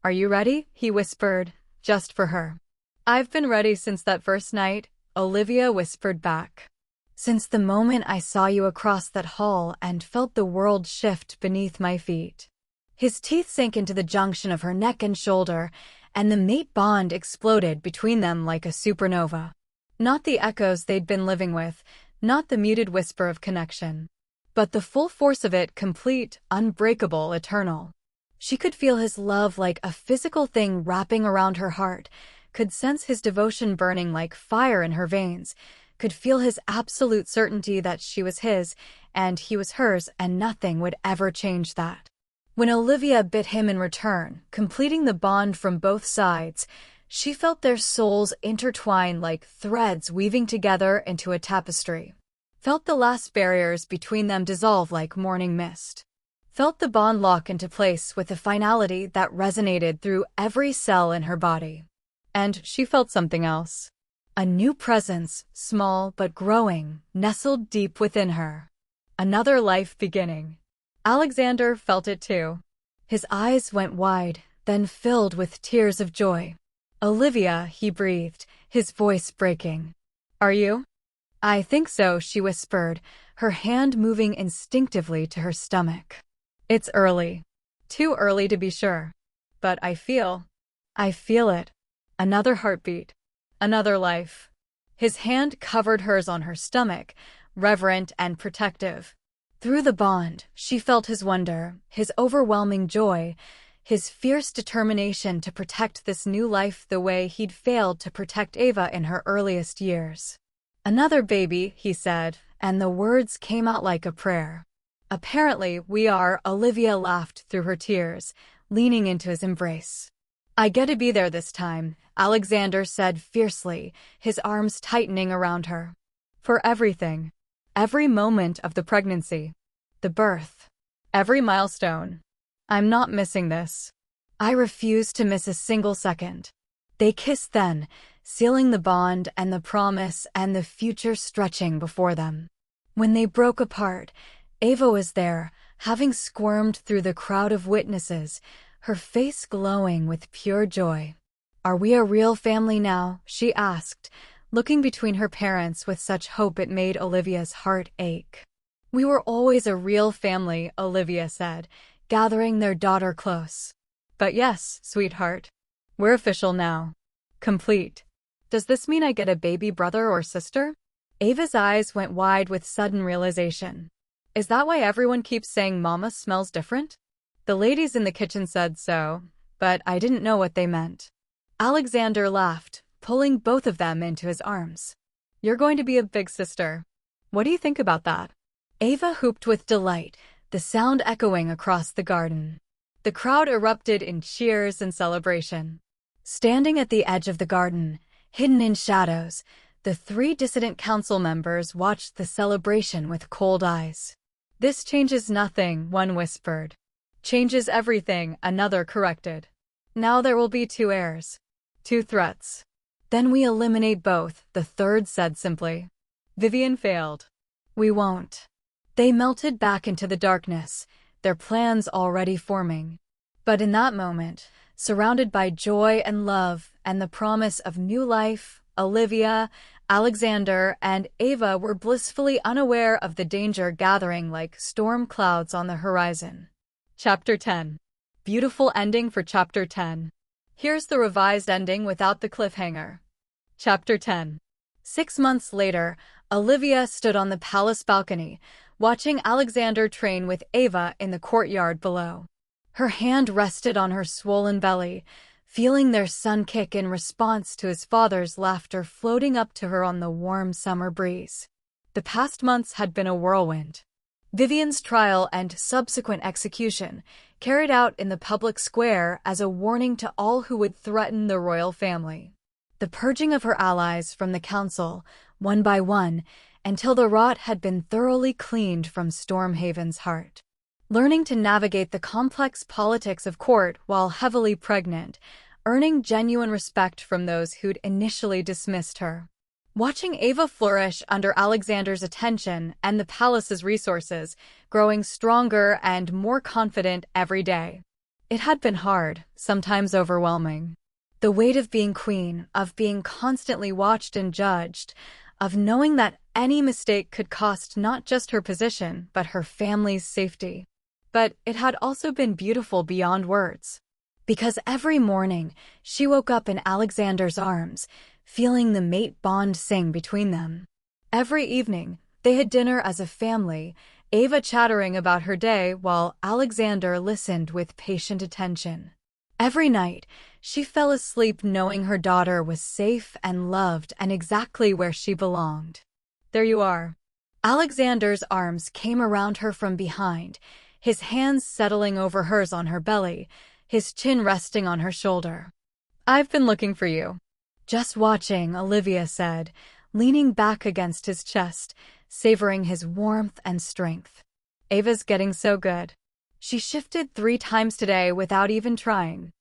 "Are you ready?" he whispered, just for her. "I've been ready since that first night," Olivia whispered back. "Since the moment I saw you across that hall and felt the world shift beneath my feet." His teeth sank into the junction of her neck and shoulder, and the mate bond exploded between them like a supernova. Not the echoes they'd been living with, not the muted whisper of connection, but the full force of it, complete, unbreakable, eternal. She could feel his love like a physical thing wrapping around her heart, could sense his devotion burning like fire in her veins, could feel his absolute certainty that she was his, and he was hers, and nothing would ever change that. When Olivia bit him in return, completing the bond from both sides, she felt their souls intertwine like threads weaving together into a tapestry. Felt the last barriers between them dissolve like morning mist. Felt the bond lock into place with a finality that resonated through every cell in her body. And she felt something else. A new presence, small but growing, nestled deep within her. Another life beginning. Alexander felt it too. His eyes went wide, then filled with tears of joy. "Olivia," he breathed, his voice breaking. "Are you?" "I think so," she whispered, her hand moving instinctively to her stomach. "It's early. Too early to be sure. But I feel it. Another heartbeat. Another life." His hand covered hers on her stomach, reverent and protective. Through the bond, she felt his wonder, his overwhelming joy, his fierce determination to protect this new life the way he'd failed to protect Ava in her earliest years. "Another baby," he said, and the words came out like a prayer. "Apparently we are," Olivia laughed through her tears, leaning into his embrace. "I get to be there this time," Alexander said fiercely, his arms tightening around her. "For everything. Every moment of the pregnancy. The birth. Every milestone. I'm not missing this. I refuse to miss a single second." They kissed then, sealing the bond and the promise and the future stretching before them. When they broke apart, Ava was there, having squirmed through the crowd of witnesses, her face glowing with pure joy. "Are we a real family now?" she asked, looking between her parents with such hope it made Olivia's heart ache. "We were always a real family," Olivia said, gathering their daughter close. "But yes, sweetheart. We're official now. Complete. Does this mean I get a baby brother or sister?" Ava's eyes went wide with sudden realization. "Is that why everyone keeps saying Mama smells different?" "The ladies in the kitchen said so, but I didn't know what they meant." Alexander laughed, pulling both of them into his arms. "You're going to be a big sister. What do you think about that?" Ava whooped with delight, the sound echoing across the garden. The crowd erupted in cheers and celebration. Standing at the edge of the garden, hidden in shadows, the three dissident council members watched the celebration with cold eyes. "This changes nothing," one whispered. "Changes everything," another corrected. "Now there will be 2 heirs. 2 threats. Then we eliminate both," the third said simply. Vivian failed. "We won't." They melted back into the darkness, their plans already forming. But in that moment, surrounded by joy and love and the promise of new life, Olivia, Alexander, and Ava were blissfully unaware of the danger gathering like storm clouds on the horizon. Chapter 10. Beautiful ending for Chapter 10. Here's the revised ending without the cliffhanger. Chapter 10. 6 months later, Olivia stood on the palace balcony, watching Alexander train with Ava in the courtyard below. Her hand rested on her swollen belly, feeling their son kick in response to his father's laughter floating up to her on the warm summer breeze. The past months had been a whirlwind. Vivian's trial and subsequent execution, carried out in the public square as a warning to all who would threaten the royal family. The purging of her allies from the council, one by one, until the rot had been thoroughly cleaned from Stormhaven's heart. Learning to navigate the complex politics of court while heavily pregnant, earning genuine respect from those who'd initially dismissed her. Watching Ava flourish under Alexander's attention and the palace's resources, growing stronger and more confident every day. It had been hard, sometimes overwhelming. The weight of being queen, of being constantly watched and judged, of knowing that any mistake could cost not just her position, but her family's safety. But it had also been beautiful beyond words. Because every morning, she woke up in Alexander's arms, feeling the mate bond sing between them. Every evening, they had dinner as a family, Ava chattering about her day while Alexander listened with patient attention. Every night, she fell asleep knowing her daughter was safe and loved and exactly where she belonged. There you are. Alexander's arms came around her from behind, his hands settling over hers on her belly, his chin resting on her shoulder. "I've been looking for you." "Just watching," Olivia said, leaning back against his chest, savoring his warmth and strength. "Ava's getting so good. She shifted 3 times today without even trying.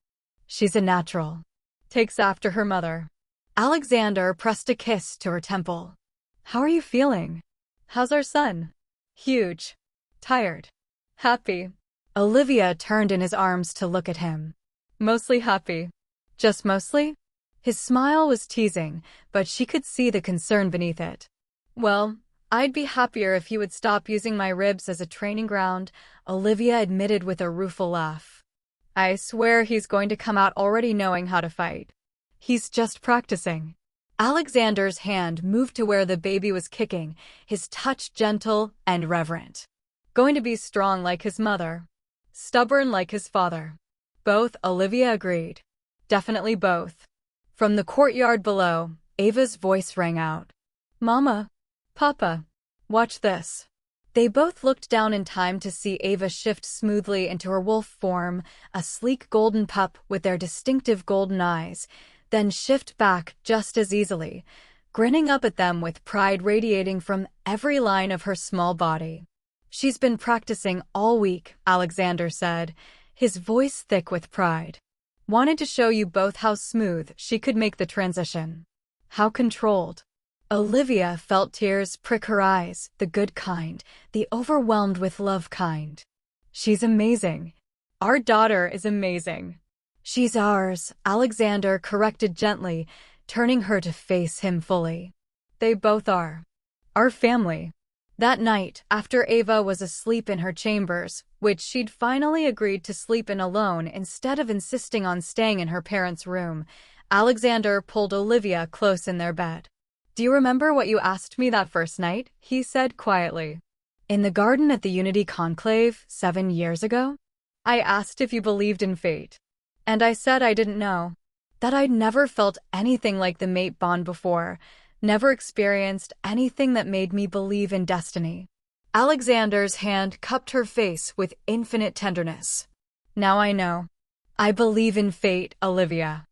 She's a natural. Takes after her mother." Alexander pressed a kiss to her temple. "How are you feeling? How's our son?" "Huge. Tired. Happy." Olivia turned in his arms to look at him. "Mostly happy." "Just mostly?" His smile was teasing, but she could see the concern beneath it. "Well, I'd be happier if he would stop using my ribs as a training ground," Olivia admitted with a rueful laugh. "I swear he's going to come out already knowing how to fight. He's just practicing." Alexander's hand moved to where the baby was kicking, his touch gentle and reverent. "Going to be strong like his mother. Stubborn like his father." Both, Olivia agreed. Definitely both. From the courtyard below, Ava's voice rang out. "Mama, Papa, watch this." They both looked down in time to see Ava shift smoothly into her wolf form, a sleek golden pup with their distinctive golden eyes, then shift back just as easily, grinning up at them with pride radiating from every line of her small body. "She's been practicing all week," Alexander said, his voice thick with pride. "Wanted to show you both how smooth she could make the transition. How controlled." Olivia felt tears prick her eyes, the good kind, the overwhelmed with love kind. "She's amazing. Our daughter is amazing." "She's ours," Alexander corrected gently, turning her to face him fully. "They both are. Our family." That night, after Ava was asleep in her chambers, which she'd finally agreed to sleep in alone instead of insisting on staying in her parents' room, Alexander pulled Olivia close in their bed. "Do you remember what you asked me that first night?" he said quietly. "In the garden at the Unity Conclave 7 years ago? I asked if you believed in fate. And I said I didn't know. That I'd never felt anything like the mate bond before, never experienced anything that made me believe in destiny." Alexander's hand cupped her face with infinite tenderness. "Now I know. I believe in fate, Olivia.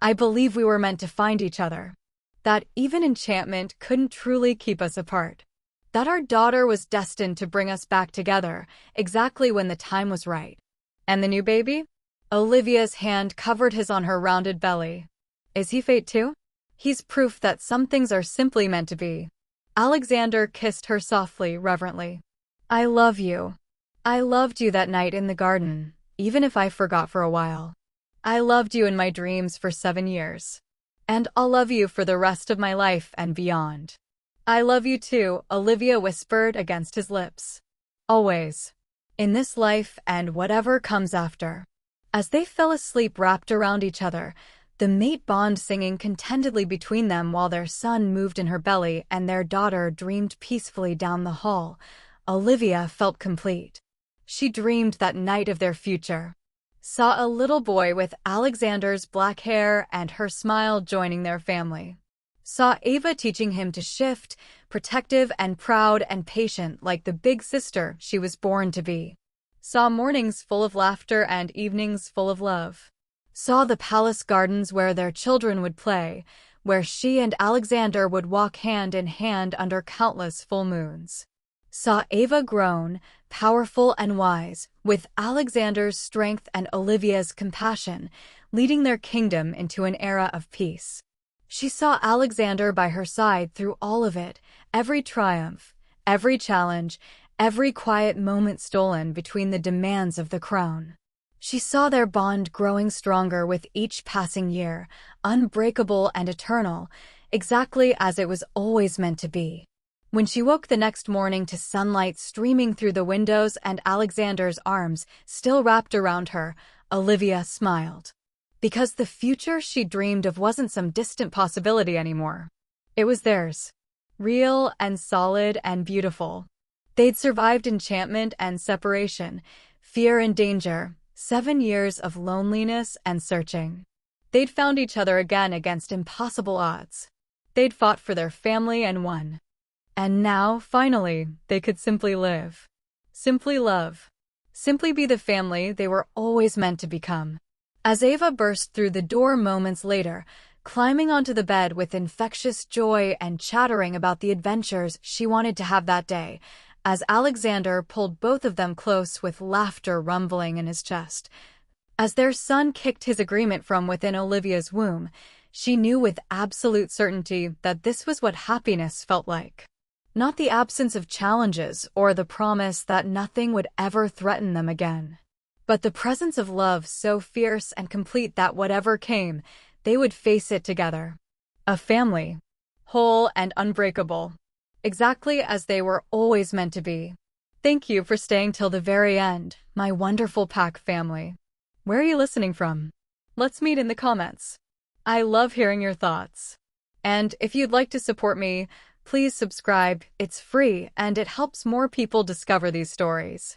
I believe we were meant to find each other. That even enchantment couldn't truly keep us apart. That our daughter was destined to bring us back together, exactly when the time was right." "And the new baby?" Olivia's hand covered his on her rounded belly. "Is he fate too?" "He's proof that some things are simply meant to be." Alexander kissed her softly, reverently. "I love you. I loved you that night in the garden, even if I forgot for a while. I loved you in my dreams for 7 years. And I'll love you for the rest of my life and beyond." "I love you too," Olivia whispered against his lips. "Always. In this life and whatever comes after." As they fell asleep wrapped around each other, the mate bond singing contentedly between them while their son moved in her belly and their daughter dreamed peacefully down the hall, Olivia felt complete. She dreamed that night of their future. saw a little boy with Alexander's black hair and her smile joining their family. Saw Ava teaching him to shift, protective and proud and patient like the big sister she was born to be. Saw mornings full of laughter and evenings full of love. Saw the palace gardens where their children would play, where she and Alexander would walk hand in hand under countless full moons. Saw Ava grown, powerful and wise, with Alexander's strength and Olivia's compassion, leading their kingdom into an era of peace. She saw Alexander by her side through all of it, every triumph, every challenge, every quiet moment stolen between the demands of the crown. She saw their bond growing stronger with each passing year, unbreakable and eternal, exactly as it was always meant to be. When she woke the next morning to sunlight streaming through the windows and Alexander's arms still wrapped around her, Olivia smiled. Because the future she dreamed of wasn't some distant possibility anymore. It was theirs. Real and solid and beautiful. They'd survived enchantment and separation, fear and danger, 7 years of loneliness and searching. They'd found each other again against impossible odds. They'd fought for their family and won. And now, finally, they could simply live. Simply love. Simply be the family they were always meant to become. As Ava burst through the door moments later, climbing onto the bed with infectious joy and chattering about the adventures she wanted to have that day, as Alexander pulled both of them close with laughter rumbling in his chest. As their son kicked his agreement from within Olivia's womb, she knew with absolute certainty that this was what happiness felt like. Not the absence of challenges or the promise that nothing would ever threaten them again, but the presence of love so fierce and complete that whatever came, they would face it together. A family, whole and unbreakable, exactly as they were always meant to be. Thank you for staying till the very end, my wonderful pack family. Where are you listening from? Let's meet in the comments. I love hearing your thoughts. And if you'd like to support me, please subscribe. It's free and it helps more people discover these stories.